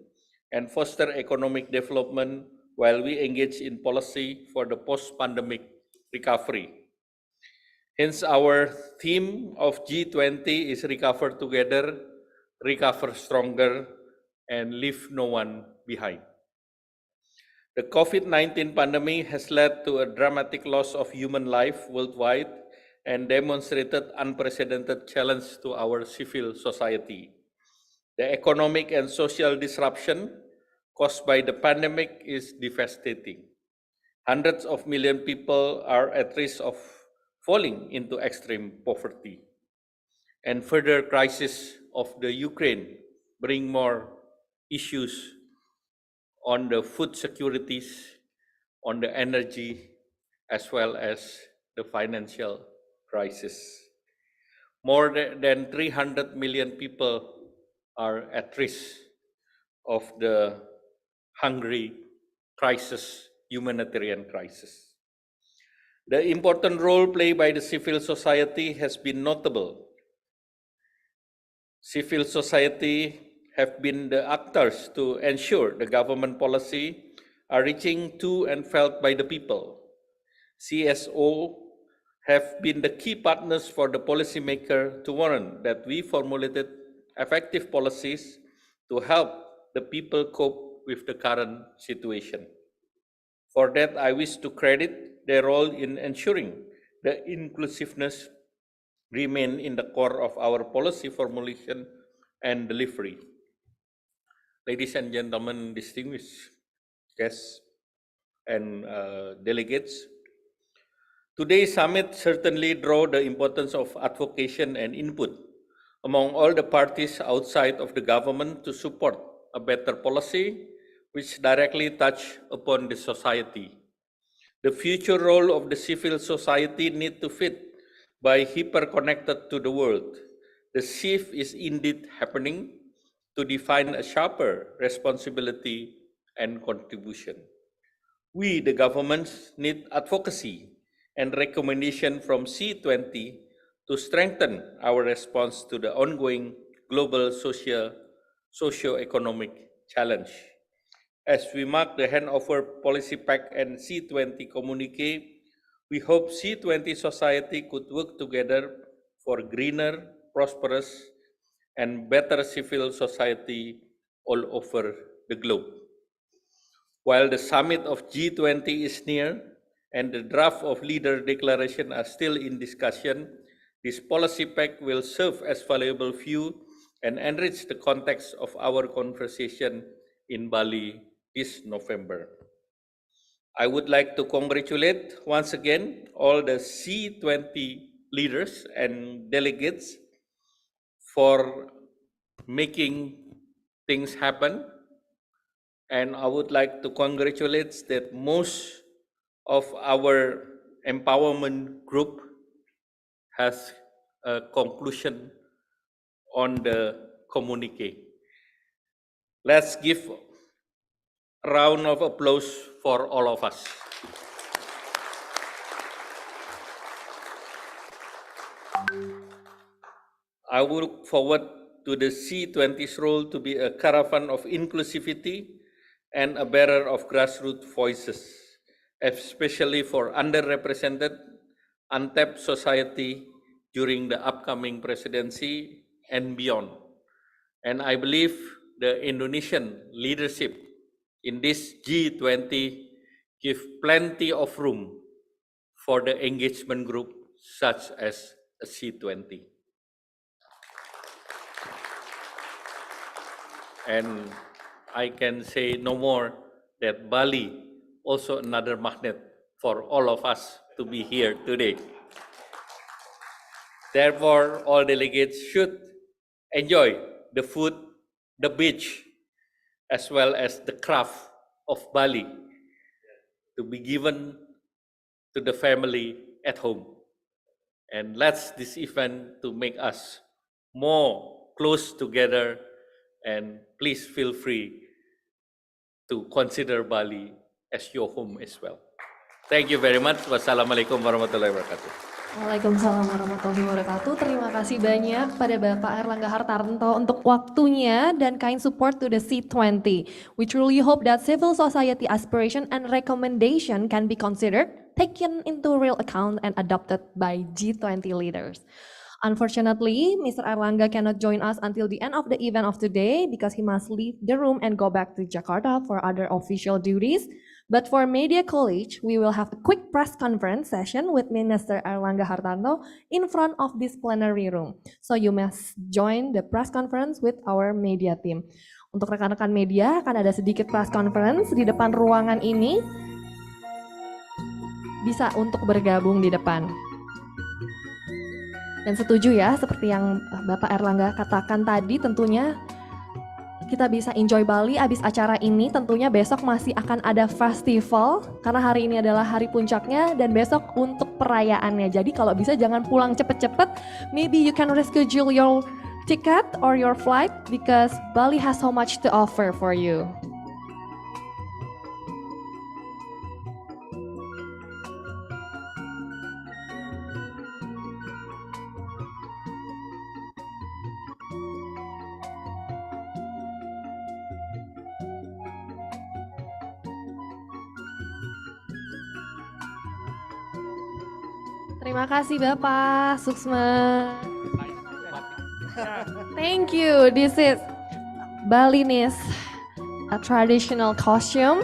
O: and foster economic development while we engage in policy for the post-pandemic recovery. Hence, our theme of G20 is Recover Together, Recover Stronger, and Leave No One Behind. The COVID-19 pandemic has led to a dramatic loss of human life worldwide and demonstrated unprecedented challenge to our civil society. The economic and social disruption caused by the pandemic is devastating. Hundreds of million people are at risk of falling into extreme poverty. And further crisis of the Ukraine bring more issues on the food securities, on the energy, as well as the financial crisis. More than 300 million people are at risk of the hungry crisis, humanitarian crisis. The important role played by the civil society has been notable. Civil society have been the actors to ensure the government policy are reaching to and felt by the people. CSO have been the key partners for the policymaker to warrant that we formulated effective policies to help the people cope with the current situation. For that, I wish to credit their role in ensuring the inclusiveness remain in the core of our policy formulation and delivery. Ladies and gentlemen, distinguished guests and delegates, today's summit certainly draw the importance of advocacy and input among all the parties outside of the government to support a better policy which directly touch upon the society. The future role of the civil society need to fit by hyper-connected to the world. The shift is indeed happening to define a sharper responsibility and contribution. We, the governments, need advocacy and recommendation from C20 to strengthen our response to the ongoing global socio-economic challenge. As we mark the handover policy pack and C20 communique, we hope C20 society could work together for greener, prosperous, and better civil society all over the globe. While the summit of G20 is near and the draft of leader declaration are still in discussion, this policy pack will serve as valuable view and enrich the context of our conversation in Bali this November. I would like to congratulate once again all the C20 leaders and delegates for making things happen. And I would like to congratulate that most of our empowerment group has a conclusion on the communique. Let's give a round of applause for all of us. I will look forward to the C20's role to be a caravan of inclusivity and a bearer of grassroots voices, especially for underrepresented, untapped society during the upcoming presidency and beyond. And I believe the Indonesian leadership in this G20 give plenty of room for the engagement group such as a C20. And I can say no more that Bali also another magnet for all of us to be here today. Therefore, all delegates should enjoy the food, the beach, as well as the craft of Bali to be given to the family at home. And let's this event to make us more close together, and please feel free to consider Bali as your home as well. Thank you very much. Wassalamualaikum warahmatullahi wabarakatuh.
A: Waalaikumsalam warahmatullahi wabarakatuh. Terima kasih banyak pada Bapak Erlangga Hartarto untuk waktunya dan kind support to the C20. We truly hope that civil society aspiration and recommendation can be considered, taken into real account and adopted by G20 leaders. Unfortunately, Mr. Erlangga cannot join us until the end of the event of today because he must leave the room and go back to Jakarta for other official duties. But for Media College, we will have a quick press conference session with Minister Erlangga Hartarto in front of this plenary room. So you must join the press conference with our media team. Untuk rekan-rekan media akan ada sedikit press conference di depan ruangan ini. Bisa untuk bergabung di depan. Dan setuju ya, seperti yang Bapak Erlangga katakan tadi, tentunya kita bisa enjoy Bali abis acara ini. Tentunya besok masih akan ada festival, karena hari ini adalah hari puncaknya dan besok untuk perayaannya. Jadi kalau bisa jangan pulang cepet-cepet, maybe you can reschedule your ticket or your flight because Bali has so much to offer for you. Terima kasih Bapak Suksma. Thank you. This is Balinese a traditional costume.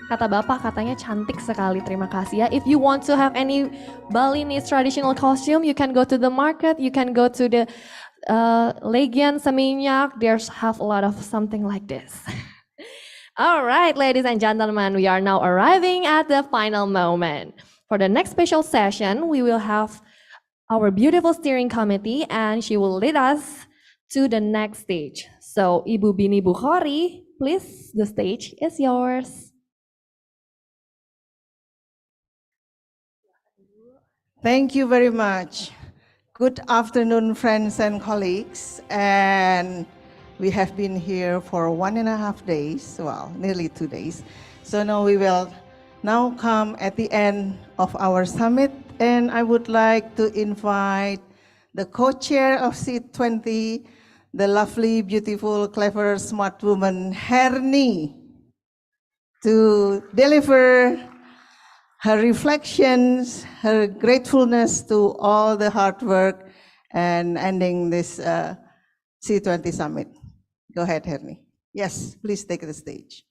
A: Kata Bapak katanya cantik sekali. Terima kasih ya. If you want to have any Balinese traditional costume, you can go to the market. You can go to the Legian Seminyak. There's have a lot of something like this. All right, ladies and gentlemen, we are now arriving at the final moment. For the next special session, we will have our beautiful steering committee and she will lead us to the next stage. So, Ibu Bini Bukhari, please, the stage is yours.
P: Thank you very much. Good afternoon, friends and colleagues. And we have been here for 1.5 days, well, nearly 2 days. So now we will now come at the end of our summit, and I would like to invite the co-chair of C20, the lovely, beautiful, clever, smart woman, Herni, to deliver her reflections, her gratefulness to all the hard work and ending this C20 summit. Go ahead, Herni. Yes, please take the stage.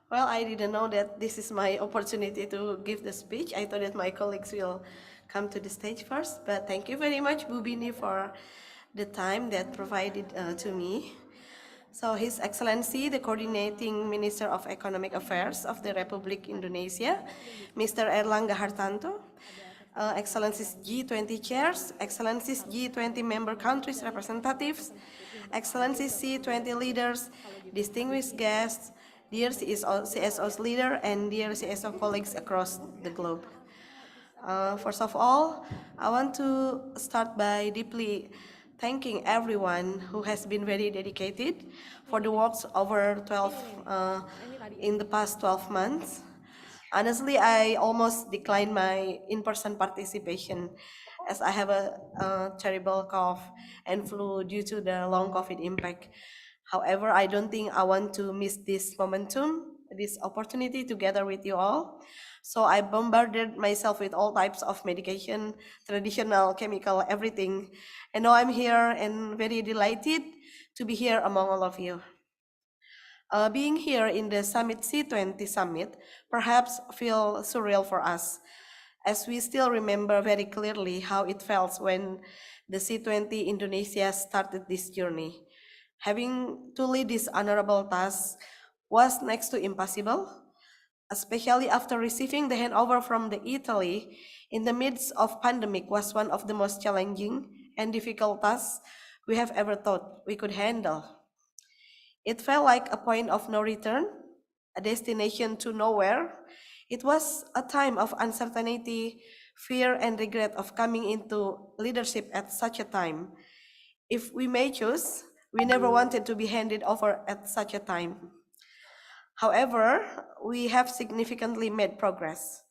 Q: Well, I didn't know that this is my opportunity to give the speech. I thought that my colleagues will come to the stage first, but thank you very much, Bu Bini, for the time that provided to me. So His Excellency, the Coordinating Minister of Economic Affairs of the Republic Indonesia, Mr. Erlangga Hartarto, Excellencies G20 chairs, Excellencies G20 member countries representatives, Excellencies C20 leaders, distinguished guests, dear CSO's leader, and dear CSO colleagues across the globe. First of all, I want to start by deeply thanking everyone who has been very dedicated for the works over in the past 12 months. Honestly, I almost declined my in-person participation as I have a terrible cough and flu due to the long COVID impact. However, I don't think I want to miss this momentum, this opportunity together with you all. So I bombarded myself with all types of medication, traditional, chemical, everything. And now I'm here and very delighted to be here among all of you. Being here in the Summit C20 Summit perhaps feel surreal for us, as we still remember very clearly how it felt when the C20 Indonesia started this journey. Having to lead this honorable task was next to impossible, especially after receiving the handover from the Italy in the midst of pandemic was one of the most challenging and difficult tasks we have ever thought we could handle. It felt like a point of no return, a destination to nowhere, It was a time of uncertainty, fear, and regret of coming into leadership at such a time. If we may choose, we never wanted to be handed over at such a time. However, we have significantly made progress.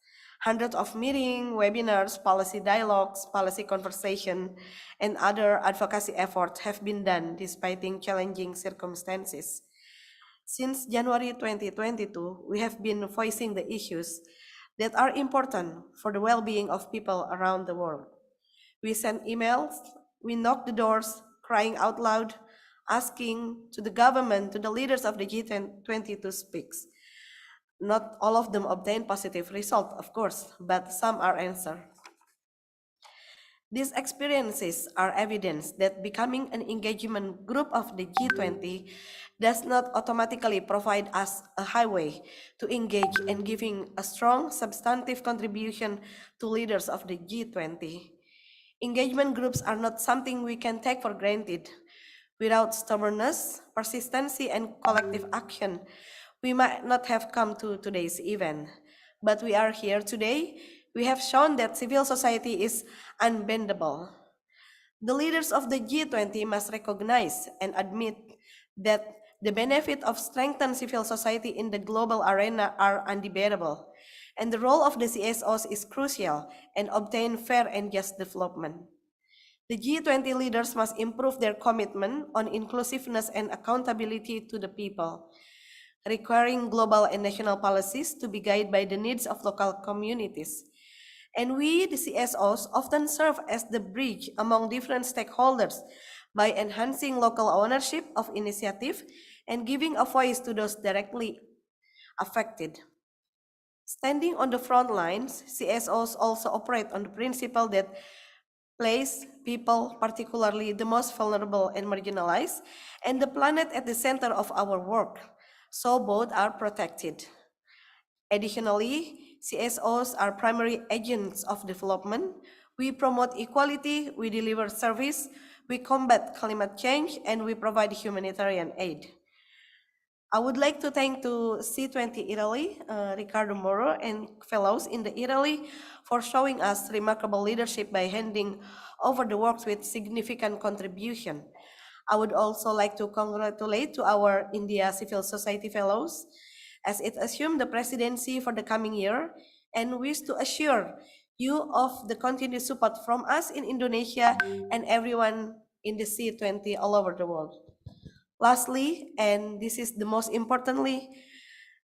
Q: Hundreds of meetings, webinars, policy dialogues, policy conversation, and other advocacy efforts have been done despite challenging circumstances. Since January 2022, we have been voicing the issues that are important for the well-being of people around the world. We sent emails, we knocked the doors, crying out loud, asking to the government, to the leaders of the G20 to speak. Not all of them obtained positive result, of course, but some are answered. These experiences are evidence that becoming an engagement group of the G20 does not automatically provide us a highway to engage and giving a strong substantive contribution to leaders of the G20. Engagement groups are not something we can take for granted. Without stubbornness, persistency, and collective action, we might not have come to today's event. But we are here today. We have shown that civil society is unbendable. The leaders of the G20 must recognize and admit that the benefit of strengthened civil society in the global arena are undebatable, and the role of the CSOs is crucial and obtain fair and just development. The G20 leaders must improve their commitment on inclusiveness and accountability to the people, requiring global and national policies to be guided by the needs of local communities. And we, the CSOs, often serve as the bridge among different stakeholders by enhancing local ownership of initiative and giving a voice to those directly affected. Standing on the front lines, CSOs also operate on the principle that place people, particularly the most vulnerable and marginalized, and the planet at the center of our work, so both are protected. Additionally, CSOs are primary agents of development. We promote equality, we deliver service, we combat climate change, and we provide humanitarian aid. I would like to thank to C20 Italy, Riccardo Moro, and fellows in the Italy for showing us remarkable leadership by handing over the works with significant contribution. I would also like to congratulate to our India Civil Society fellows as it assumed the presidency for the coming year and wish to assure you of the continued support from us in Indonesia and everyone in the C20 all over the world. Lastly, and this is the most importantly,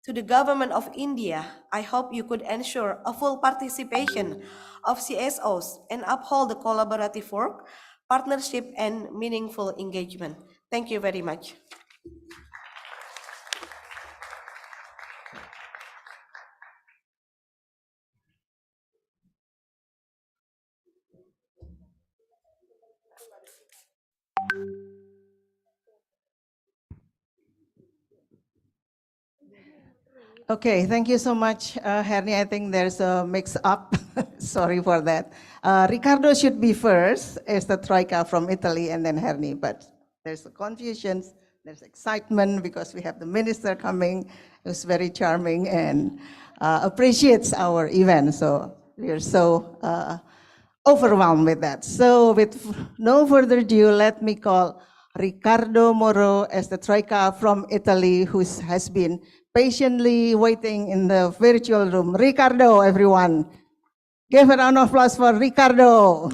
Q: to the government of India, I hope you could ensure a full participation of CSOs and uphold the collaborative work, partnership, and meaningful engagement. Thank you very much.
P: Okay, thank you so much, Hernie. I think there's a mix-up. Sorry for that. Ricardo should be first as the Troika from Italy, and then Hernie. But there's a confusion, there's excitement because we have the minister coming, who's very charming and appreciates our event. So we're so overwhelmed with that. So with no further ado, let me call Riccardo Moro as the Troika from Italy, who has been patiently waiting in the virtual room. Riccardo, everyone. Give a round of applause for Riccardo.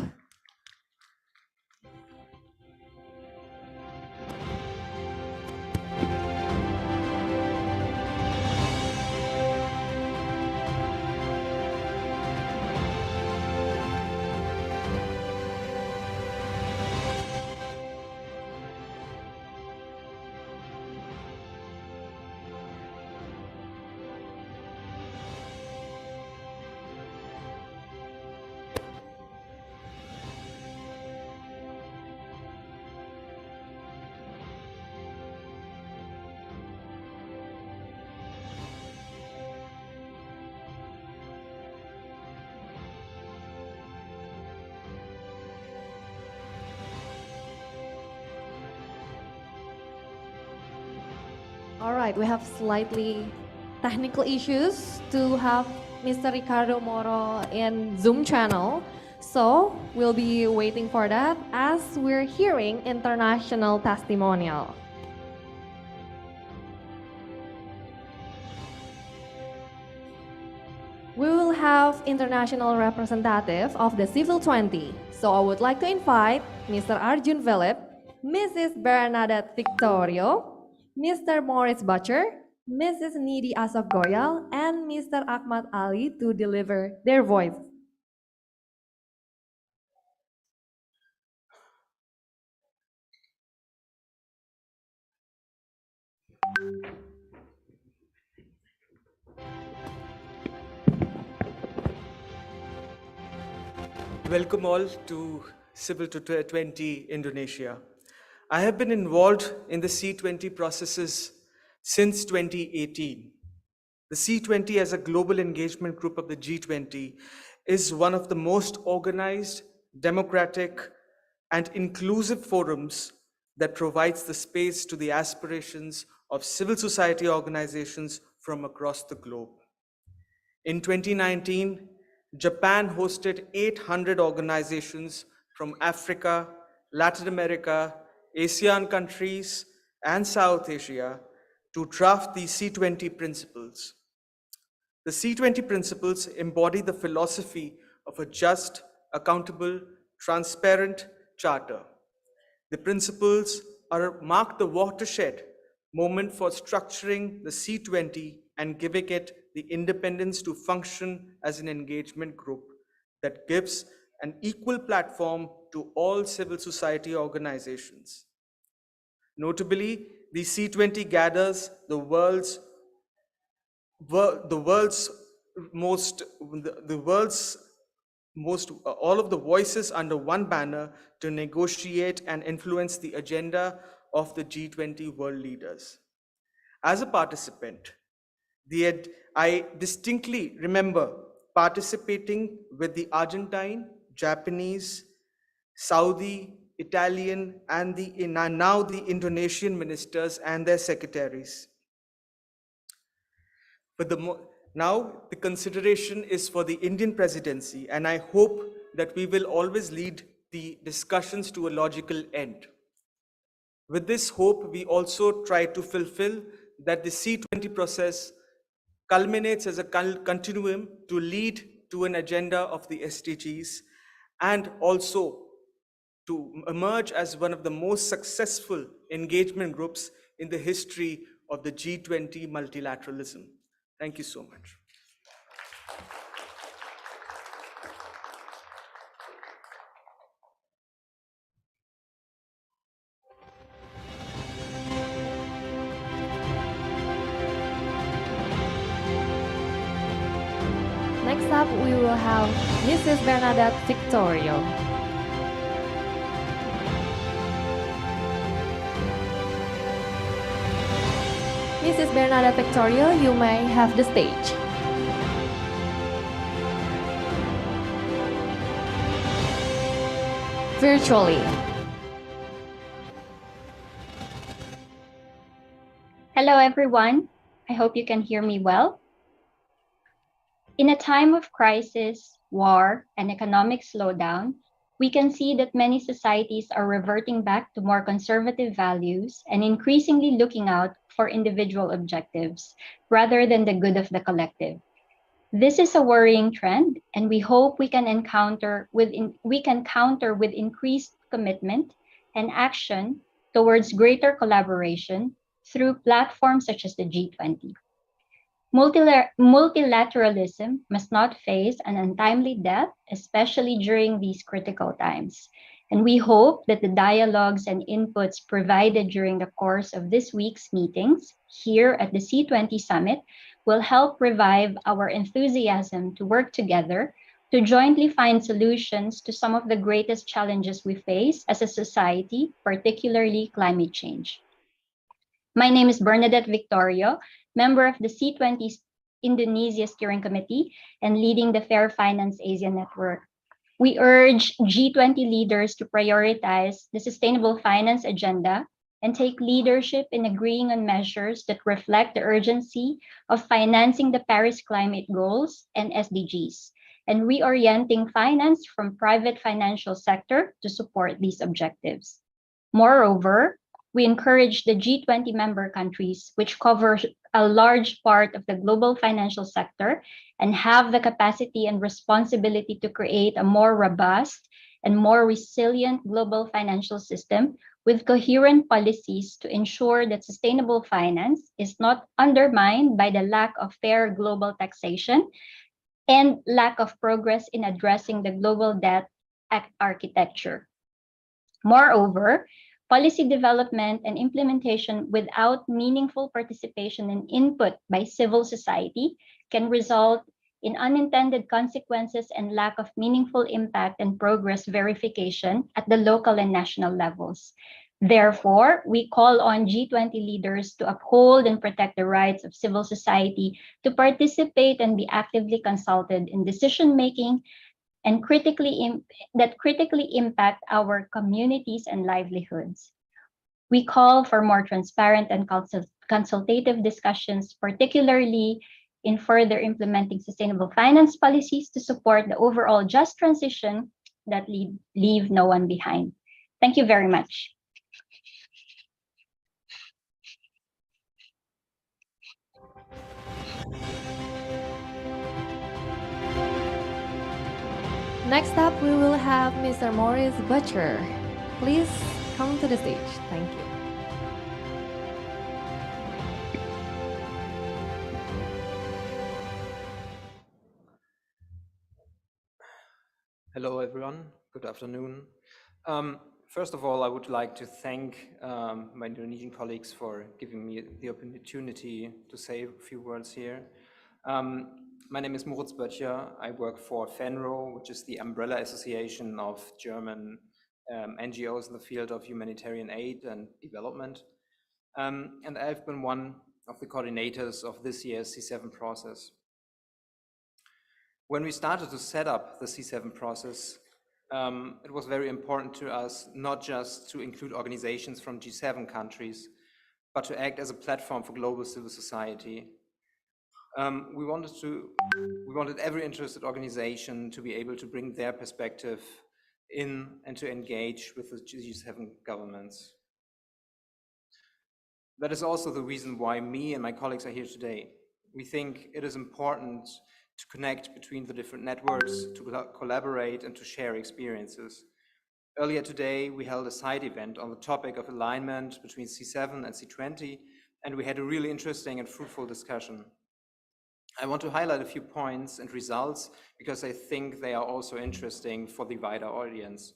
A: All right, we have slightly technical issues to have Mr. Ricardo Moro in Zoom channel. So we'll be waiting for that as we're hearing international testimonial. We will have international representative of the C20. So I would like to invite Mr. Arjun Philip, Mrs. Bernadette Victorio, Mr. Morris Butcher, Mrs. Nidi Asok Goyal, and Mr. Ahmad Ali to deliver their voice.
R: Welcome all to Civil to 20 Indonesia. I have been involved in the C20 processes since 2018. The C20 as a global engagement group of the G20 is one of the most organized, democratic, and inclusive forums that provides the space to the aspirations of civil society organizations from across the globe. In 2019, Japan hosted 800 organizations from Africa, Latin America, ASEAN countries, and South Asia to draft the C20 principles. The C20 principles embody the philosophy of a just, accountable, transparent charter. The principles mark the watershed moment for structuring the C20 and giving it the independence to function as an engagement group that gives an equal platform to all civil society organizations. Notably, the C20 gathers all of the voices under one banner to negotiate and influence the agenda of the G20 world leaders. As a participant, I distinctly remember participating with the Argentine, Japanese, Saudi, Italian, and now the Indonesian ministers and their secretaries. But now the consideration is for the Indian presidency, and I hope that we will always lead the discussions to a logical end. With this hope, we also try to fulfill that the C20 process culminates as a continuum to lead to an agenda of the SDGs and also to emerge as one of the most successful engagement groups in the history of the G20 multilateralism. Thank you so much.
A: Next up, we will have Mrs. Bernadette Victorio. Mrs. Bernadette Victorio, you may have the stage. Virtually.
S: Hello, everyone. I hope you can hear me well. In a time of crisis, war, and economic slowdown, we can see that many societies are reverting back to more conservative values and increasingly looking out for individual objectives rather than the good of the collective. This is a worrying trend, and we hope we can counter with increased commitment and action towards greater collaboration through platforms such as the G20. Multilateralism must not face an untimely death, especially during these critical times. And we hope that the dialogues and inputs provided during the course of this week's meetings here at the C20 Summit will help revive our enthusiasm to work together to jointly find solutions to some of the greatest challenges we face as a society, particularly climate change. My name is Bernadette Victorio, member of the C20 Indonesia Steering Committee and leading the Fair Finance Asia Network. We urge G20 leaders to prioritize the sustainable finance agenda and take leadership in agreeing on measures that reflect the urgency of financing the Paris climate goals and SDGs, and reorienting finance from private financial sector to support these objectives. Moreover, we encourage the G20 member countries, which cover a large part of the global financial sector and have the capacity and responsibility to create a more robust and more resilient global financial system with coherent policies to ensure that sustainable finance is not undermined by the lack of fair global taxation and lack of progress in addressing the global debt architecture. Moreover, policy development and implementation without meaningful participation and input by civil society can result in unintended consequences and lack of meaningful impact and progress verification at the local and national levels. Therefore, we call on G20 leaders to uphold and protect the rights of civil society to participate and be actively consulted in decision-making and that critically impact our communities and livelihoods. We call for more transparent and consultative discussions, particularly in further implementing sustainable finance policies to support the overall just transition that leave no one behind. Thank you very much.
A: Next up, we will have Mr. Maurice Butcher. Please come to the stage. Thank you.
T: Hello, everyone. Good afternoon. First of all, I would like to thank my Indonesian colleagues for giving me the opportunity to say a few words here. My name is Moritz Böttcher. I work for FENRO, which is the umbrella association of German NGOs in the field of humanitarian aid and development. And I've been one of the coordinators of this year's C7 process. When we started to set up the C7 process, it was very important to us not just to include organizations from G7 countries, but to act as a platform for global civil society. We wanted every interested organization to be able to bring their perspective in and to engage with the G7 governments. That is also the reason why me and my colleagues are here today. We think it is important to connect between the different networks, to collaborate and to share experiences. Earlier today, we held a side event on the topic of alignment between C7 and C20, and we had a really interesting and fruitful discussion. I want to highlight a few points and results because I think they are also interesting for the wider audience.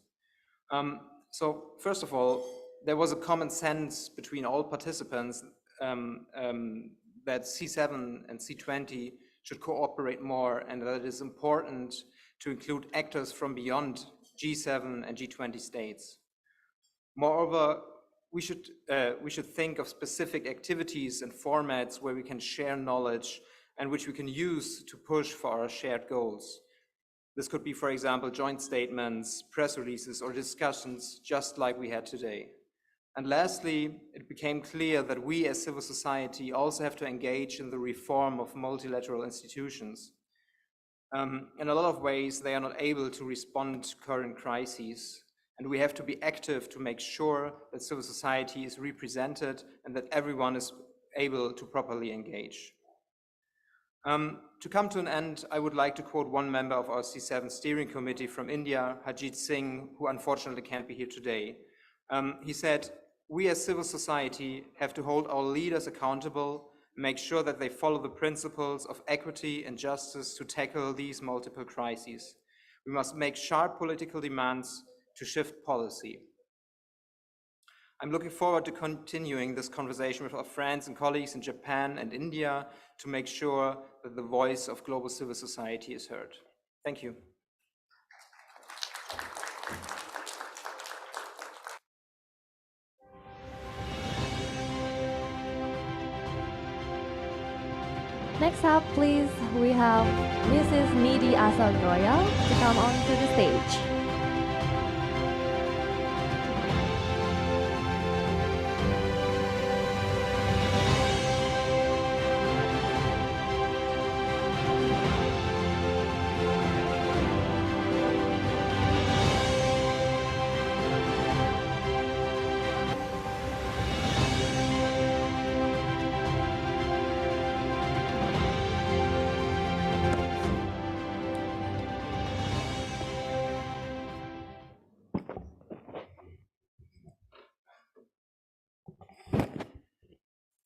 T: So first of all, there was a common sense between all participants that C7 and C20 should cooperate more and that it is important to include actors from beyond G7 and G20 states. Moreover, we should think of specific activities and formats where we can share knowledge and which we can use to push for our shared goals. This could be, for example, joint statements, press releases, or discussions just like we had today. And lastly, it became clear that we as civil society also have to engage in the reform of multilateral institutions. In a lot of ways, they are not able to respond to current crises, and we have to be active to make sure that civil society is represented and that everyone is able to properly engage. To come to an end, I would like to quote one member of our C7 steering committee from India, Harjit Singh, who unfortunately can't be here today. He said, "We as civil society have to hold our leaders accountable, make sure that they follow the principles of equity and justice to tackle these multiple crises. We must make sharp political demands to shift policy." I'm looking forward to continuing this conversation with our friends and colleagues in Japan and India to make sure that the voice of global civil society is heard. Thank you.
A: Next up, please, we have Mrs. Nidhi Asal Royal to come on to the stage.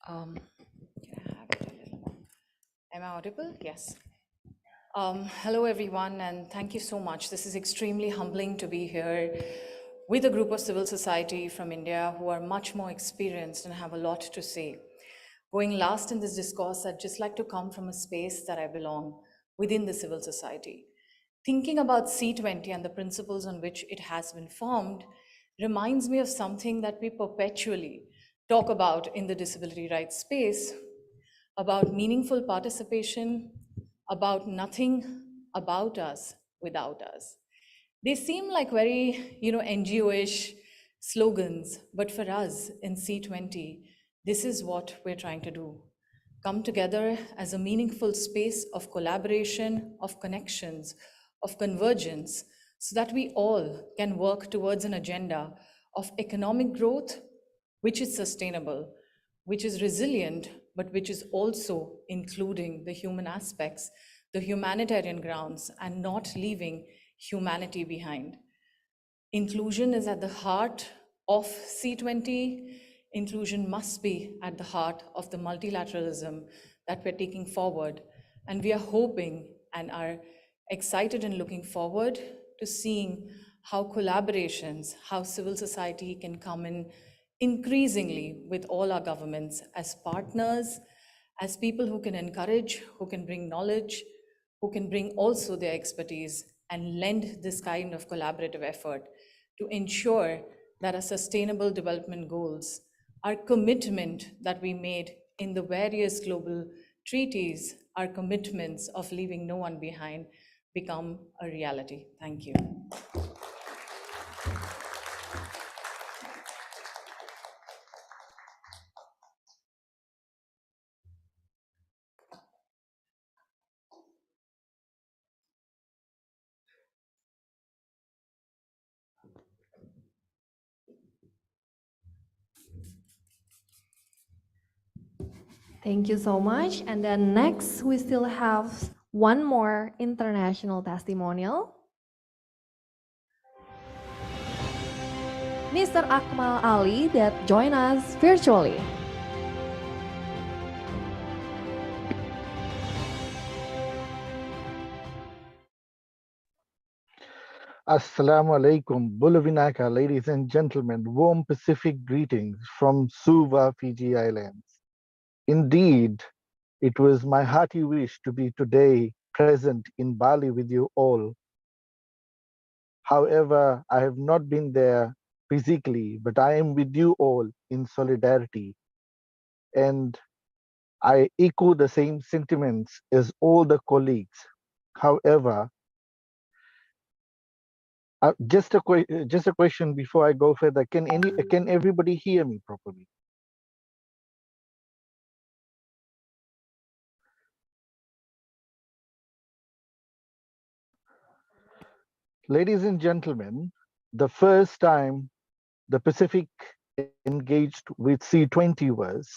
U: Um, am I audible? Yes. Hello, everyone, and thank you so much. This is extremely humbling to be here with a group of civil society from India who are much more experienced and have a lot to say. Going last in this discourse, I'd just like to come from a space that I belong within the civil society. Thinking about C20 and the principles on which it has been formed reminds me of something that we perpetually talk about in the disability rights space, about meaningful participation, about nothing about us without us. They seem like very, NGO-ish slogans, but for us in C20, this is what we're trying to do. Come together as a meaningful space of collaboration, of connections, of convergence, so that we all can work towards an agenda of economic growth, which is sustainable, which is resilient, but which is also including the human aspects, the humanitarian grounds, and not leaving humanity behind. Inclusion is at the heart of C20. Inclusion must be at the heart of the multilateralism that we're taking forward. And we are hoping and are excited and looking forward to seeing how collaborations, how civil society can come in increasingly with all our governments as partners, as people who can encourage, who can bring knowledge, who can bring also their expertise and lend this kind of collaborative effort to ensure that our sustainable development goals, our commitment that we made in the various global treaties, our commitments of leaving no one behind, become a reality. Thank you.
A: Thank you so much. And then next, we still have one more international testimonial. Mr. Akmal Ali that joined us virtually.
V: Assalamu alaikum, Bulavinaka, ladies and gentlemen, warm Pacific greetings from Suva, Fiji Islands. Indeed, it was my hearty wish to be today present in Bali with you all. However, I have not been there physically, but I am with you all in solidarity. And I echo the same sentiments as all the colleagues. However, just a question before I go further. Can everybody hear me properly? Ladies and gentlemen, the first time the Pacific engaged with C20 was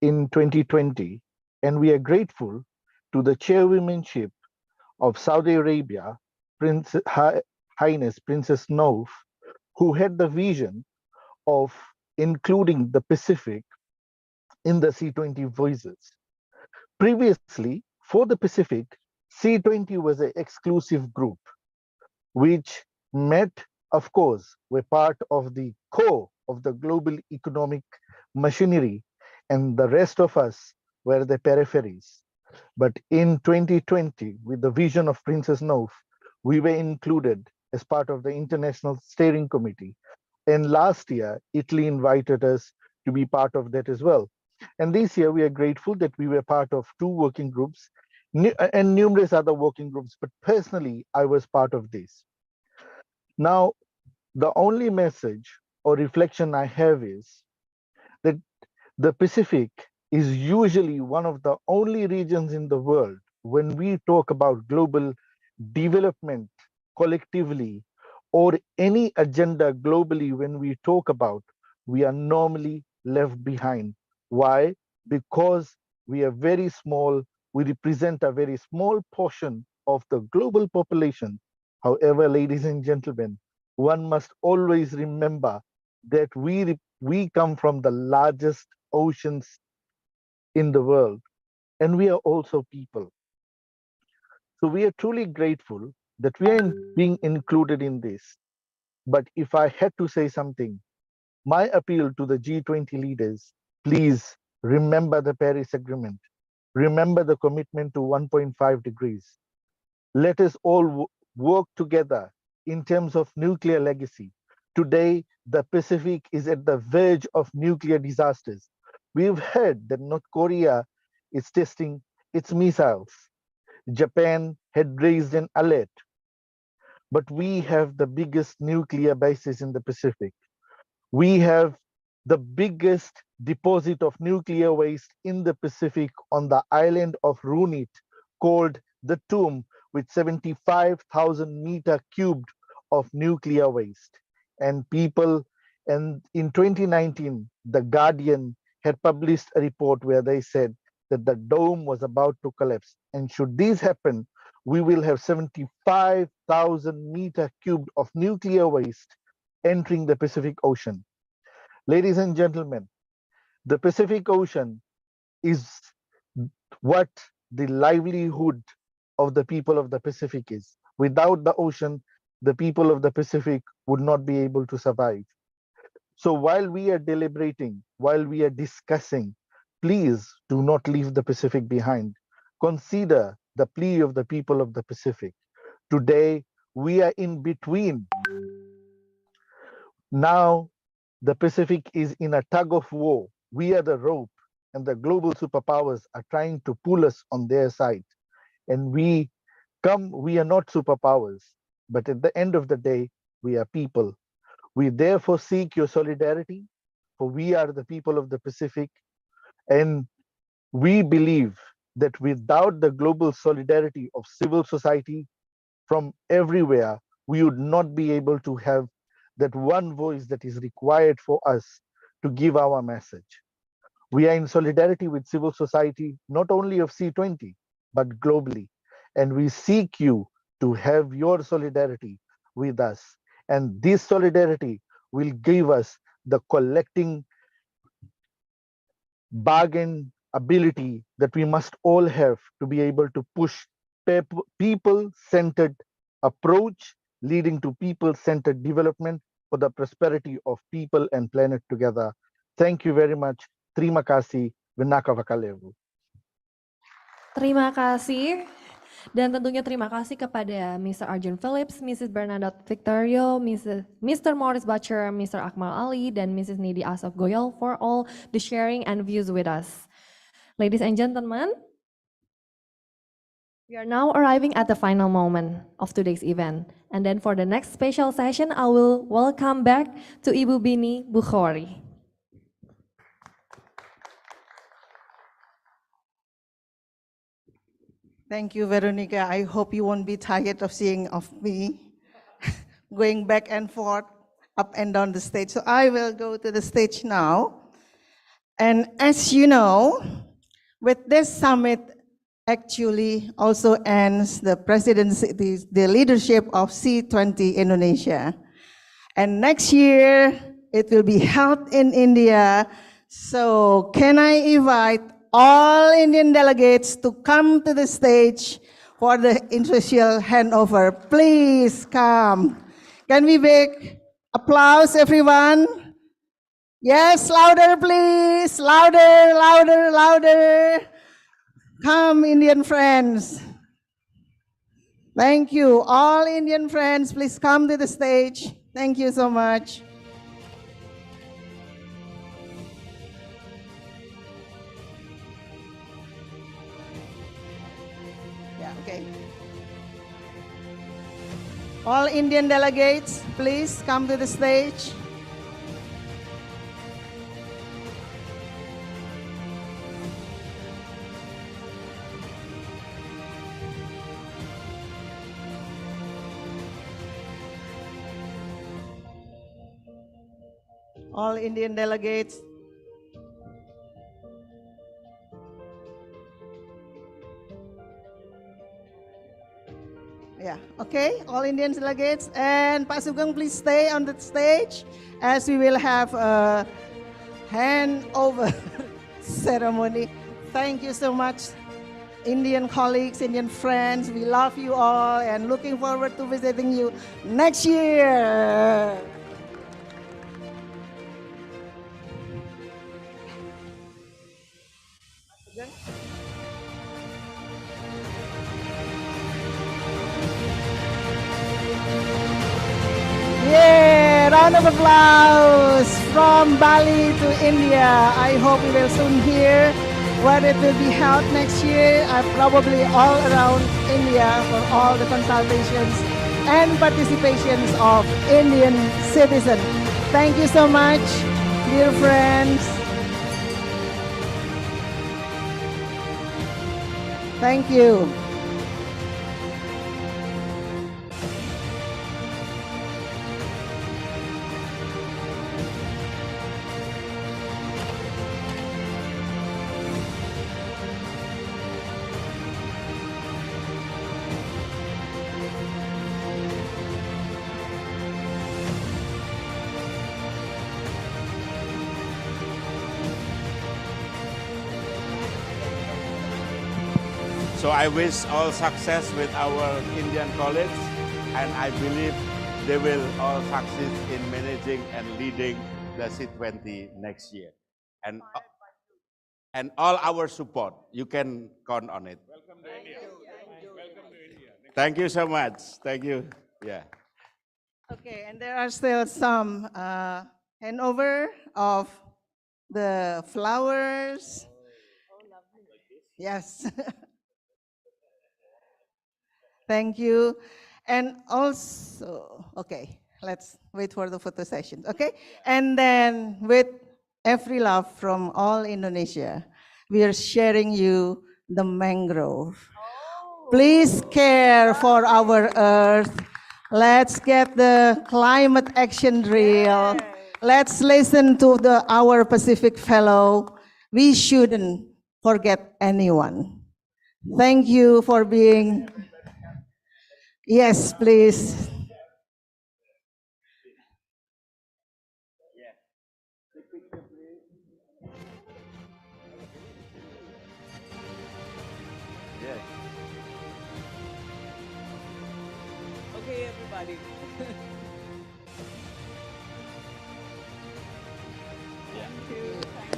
V: in 2020, and we are grateful to the chairwomanship of Saudi Arabia, Her Highness Princess Nouf, who had the vision of including the Pacific in the C20 voices. Previously, for the Pacific, C20 was an exclusive group, which met, of course, were part of the core of the global economic machinery, and the rest of us were the peripheries. But in 2020, with the vision of Princess Nouf, we were included as part of the International Steering Committee. And last year, Italy invited us to be part of that as well. And this year, we are grateful that we were part of 2 working groups and numerous other working groups, but personally, I was part of this. Now, the only message or reflection I have is that the Pacific is usually one of the only regions in the world when we talk about global development collectively or any agenda globally, when we talk about, we are normally left behind. Why? Because we are very small, we represent a very small portion of the global population. However, ladies and gentlemen, one must always remember that we come from the largest oceans in the world, and we are also people. So we are truly grateful that we are being included in this. But if I had to say something, my appeal to the G20 leaders, please remember the Paris Agreement. Remember the commitment to 1.5 degrees. Let us all work together in terms of nuclear legacy. Today, the Pacific is at the verge of nuclear disasters. We've heard that North Korea is testing its missiles. Japan had raised an alert. But we have the biggest nuclear bases in the Pacific. We have the biggest deposit of nuclear waste in the Pacific on the island of Runit, called the Tomb, with 75,000 meter cubed of nuclear waste. And in 2019, The Guardian had published a report where they said that the dome was about to collapse. And should this happen, we will have 75,000 meter cubed of nuclear waste entering the Pacific Ocean. Ladies and gentlemen, the Pacific Ocean is what the livelihood of the people of the Pacific is. Without the ocean, the people of the Pacific would not be able to survive. So while we are deliberating, while we are discussing, please do not leave the Pacific behind. Consider the plea of the people of the Pacific. Today, we are in between. Now, the Pacific is in a tug of war. We are the rope, and the global superpowers are trying to pull us on their side. And we are not superpowers, but at the end of the day, we are people. We therefore seek your solidarity, for we are the people of the Pacific. And we believe that without the global solidarity of civil society from everywhere, we would not be able to have that one voice that is required for us to give our message. We are in solidarity with civil society, not only of C20, but globally. And we seek you to have your solidarity with us. And this solidarity will give us the collecting bargain ability that we must all have to be able to push people-centered approach leading to people-centered development for the prosperity of people and planet together. Thank you very much. Terima kasih. Vinaka Vakalevu.
A: Terima kasih. Dan tentunya terima kasih kepada Mr. Arjun Phillips, Mrs. Bernadette Victorio, Mr. Morris Butcher, Mr. Akmal Ali, dan Mrs. Nidi Asaf Goyal for all the sharing and views with us. Ladies and gentlemen, we are now arriving at the final moment of today's event. And then for the next special session, I will welcome back to Ibu Bini Bukhari.
P: Thank you, Veronica. I hope you won't be tired of seeing of me going back and forth, up and down the stage. So I will go to the stage now. And as you know, with this summit actually also ends the presidency, the leadership of C20 Indonesia. And next year, it will be held in India. So can I invite all Indian delegates to come to the stage for the official handover? Please come. Can we make applause, everyone? Yes, louder, please. Louder, louder, louder. Come, Indian friends. Thank you. All Indian friends, please come to the stage. Thank you so much. Okay. All Indian delegates, please come to the stage. All Indian delegates. Yeah, okay, all Indian delegates. And Pak Sugeng, please stay on the stage as we will have a handover ceremony Thank you so much, Indian colleagues, Indian friends. We love you all and looking forward to visiting you next year. Yay! Round of applause from Bali to India. I hope we will soon hear where it will be held next year. Probably all around India for all the consultations and participations of Indian citizens. Thank you so much, dear friends. Thank you.
N: So I wish all success with our Indian colleagues, and I believe they will all succeed in managing and leading the C20 next year. And all our support, you can count on it. Welcome to India. Welcome to India. Thank you so much. Thank you. Yeah.
P: Okay, and there are still some handover of the flowers. Yes. Thank you. And also, okay, let's wait for the photo session, okay? And then with every love from all Indonesia, we are sharing you the mangrove. Please care for our earth. Let's get the climate action drill. Let's listen to our Pacific fellow. We shouldn't forget anyone. Thank you for being. Yes, please.
H: Okay, everybody.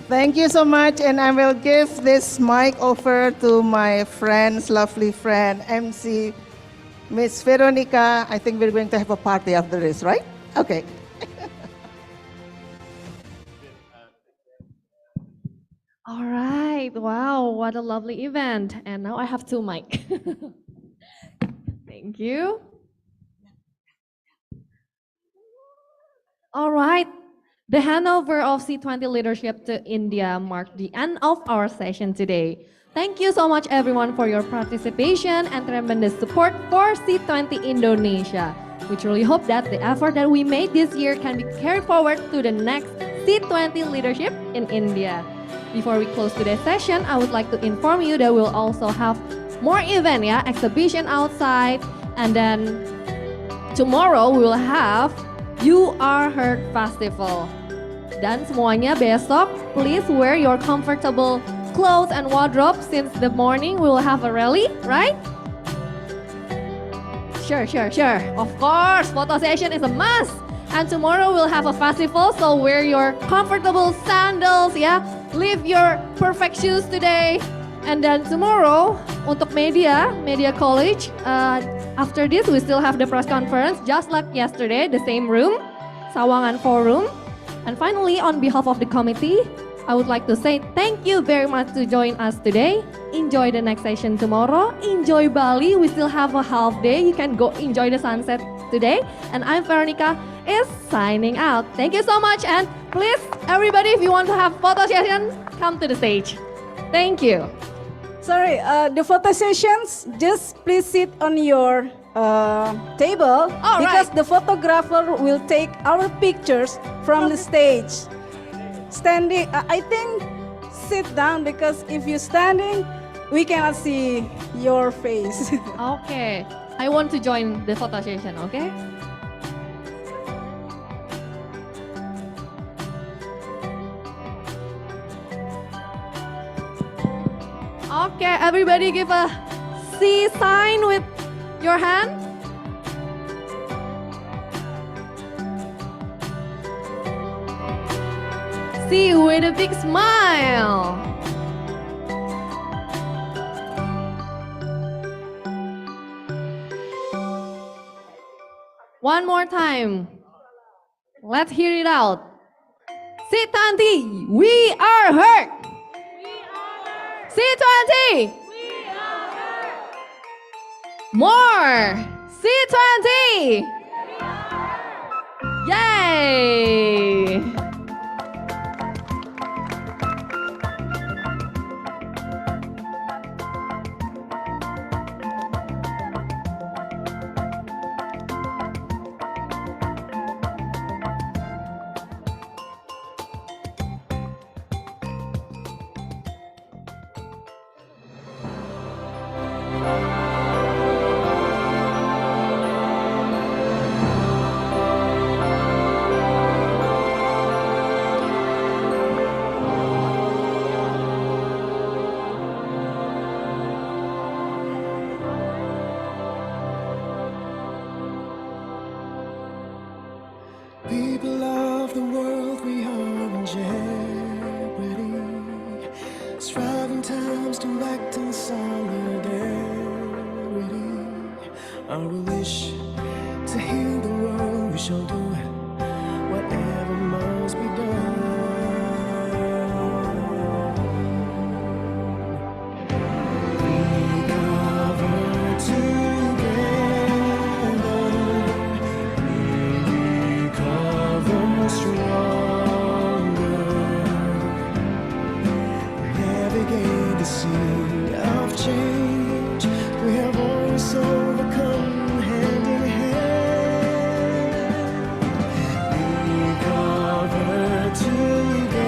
P: Thank you so much, and I will give this mic over to my friend's lovely friend, MC Miss Veronica. I think we're going to have a party after this, right? Okay.
A: All right. Wow, what a lovely event. And now I have two mic. Thank you. All right. The handover of C20 leadership to India marked the end of our session today. Thank you so much everyone for your participation and tremendous support for C20 Indonesia. We truly hope that the effort that we made this year can be carried forward to the next C20 leadership in India. Before we close today's session, I would like to inform you that we'll also have more event, exhibition outside, and then tomorrow we will have You Are Heard Festival. Dan semuanya besok, please wear your comfortable clothes and wardrobe since the morning we will have a rally, right? Sure. Of course, photo session is a must. And tomorrow we'll have a festival, so wear your comfortable sandals, Leave your perfect shoes today. And then tomorrow, untuk media college, after this we still have the press conference, just like yesterday, the same room, Sawangan Forum. And finally, on behalf of the committee, I would like to say thank you very much to join us today. Enjoy the next session tomorrow. Enjoy Bali. We still have a half day. You can go enjoy the sunset today. And I'm Veronica is signing out. Thank you so much. And please, everybody, if you want to have photo session, come to the stage. Thank you.
I: Sorry, the photo sessions, just please sit on your table because the photographer will take our pictures from the stage. Standing, I think sit down because if you're standing, we cannot see your face.
A: Okay, I want to join the photo session, okay? Okay, everybody give a C sign with your hand. C with a big smile. One more time. Let's hear it out. C20, we are heard. C20. More. C20. Yay.
H: People of the world, we are in jeopardy. Striving times to act in solidarity. Our wish to heal the world, we shall do whatever must be done. We cover together, stronger, navigate the sea of change. We have always overcome hand in hand. We cover together,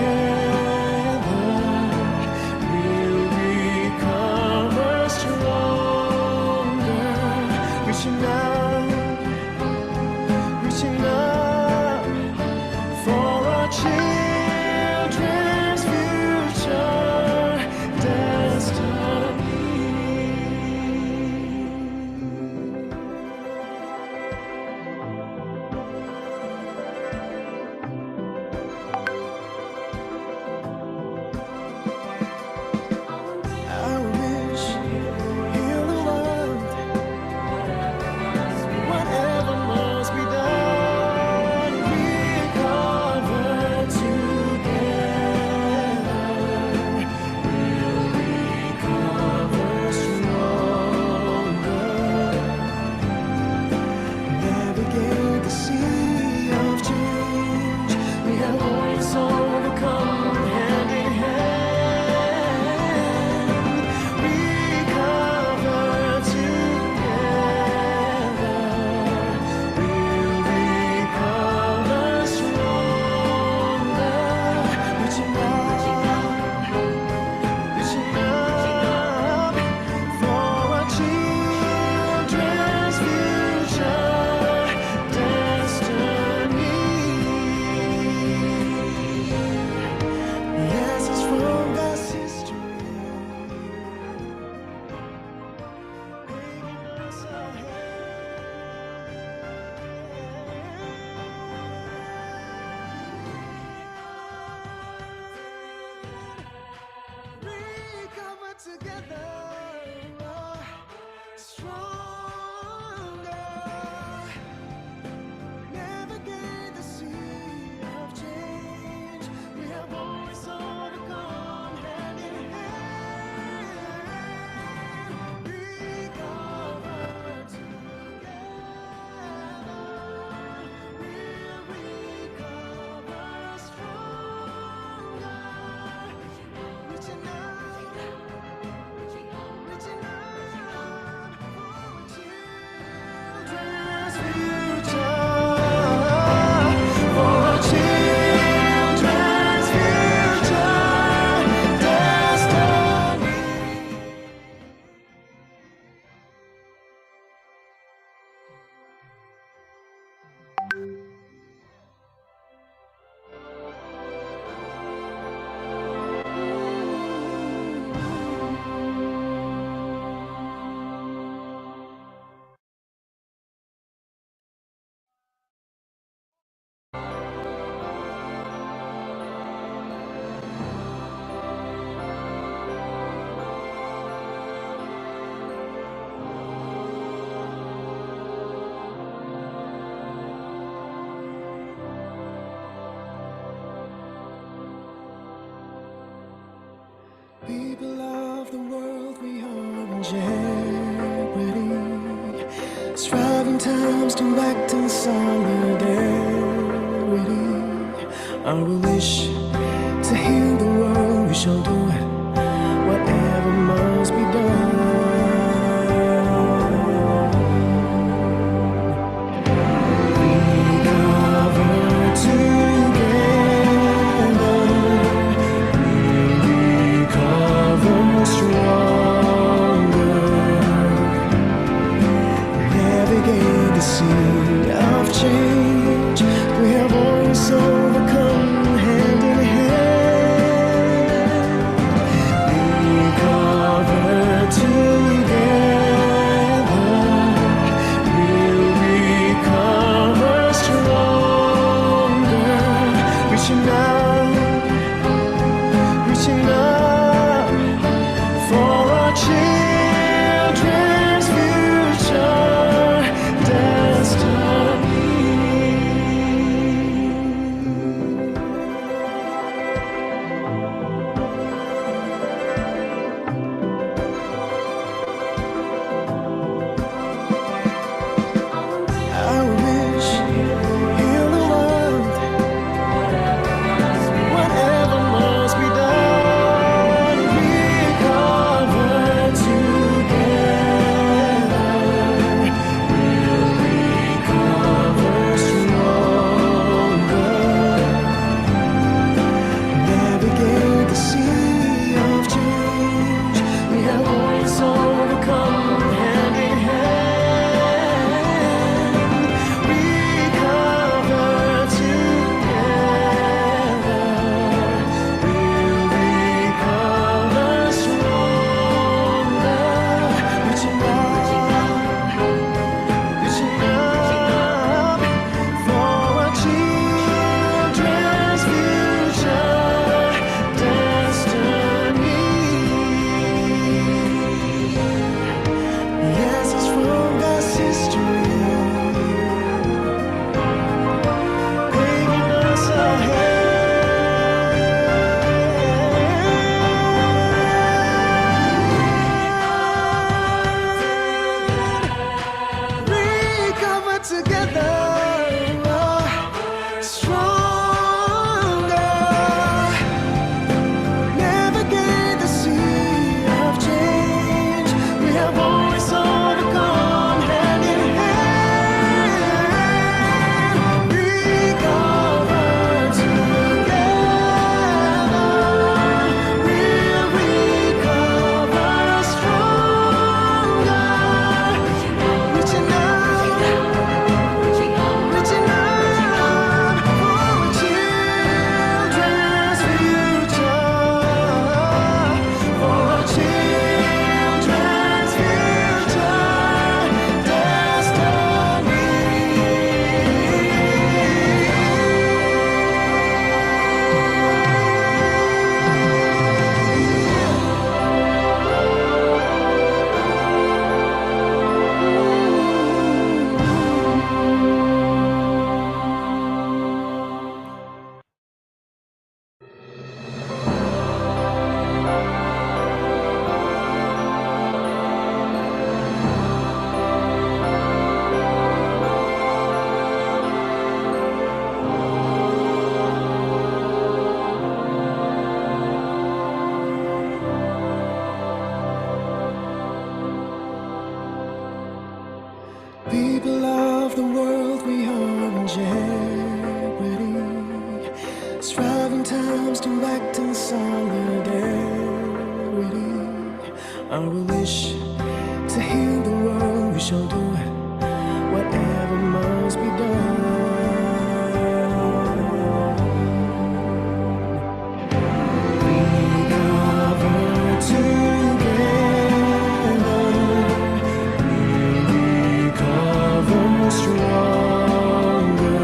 H: we'll recover stronger. Reaching out, reaching out for our children's future destiny. People of the world, we are in jeopardy. Striving times to act in solidarity. Our wish to heal the world, we shall do it, whatever must be done. Sea of change, we have always overcome hand in hand. Recover together, we'll recover stronger. Reaching out for our children's future. People of the world, we are in jeopardy. Striving times to act in solidarity. Our wish to heal the world, we shall do it, whatever must be done. Recover together, stronger,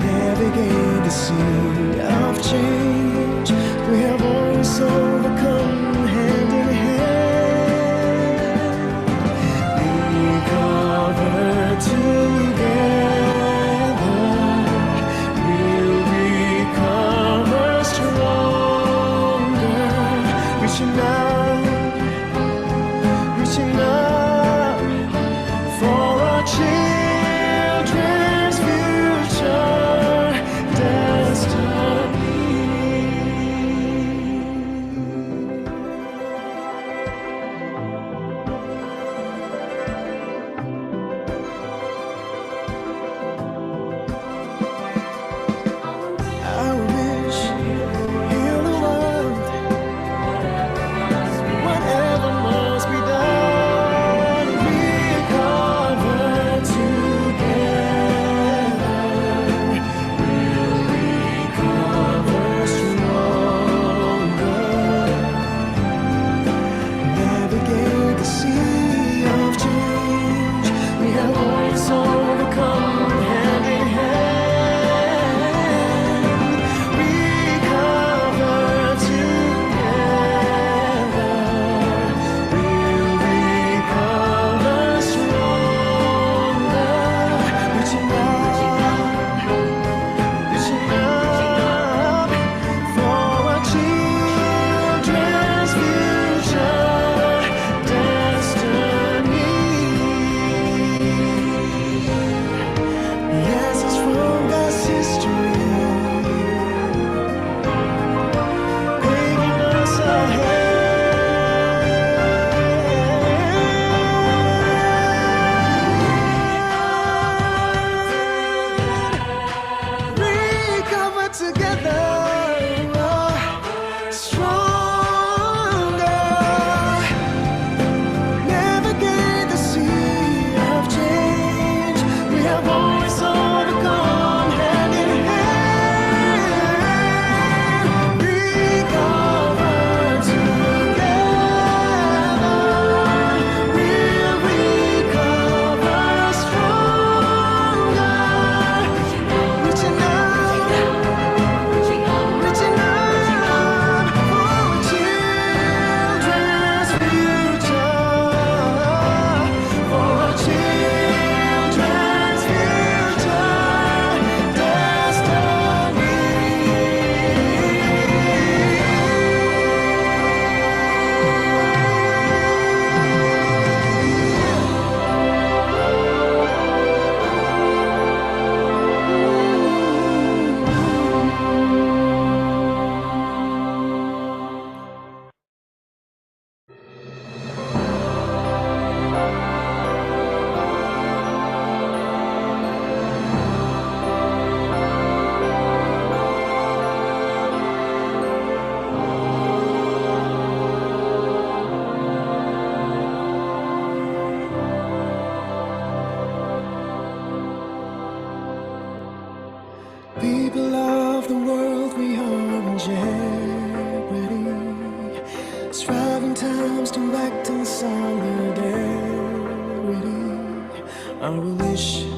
H: navigate the sea of change. We have always overcome hand in hand. I wish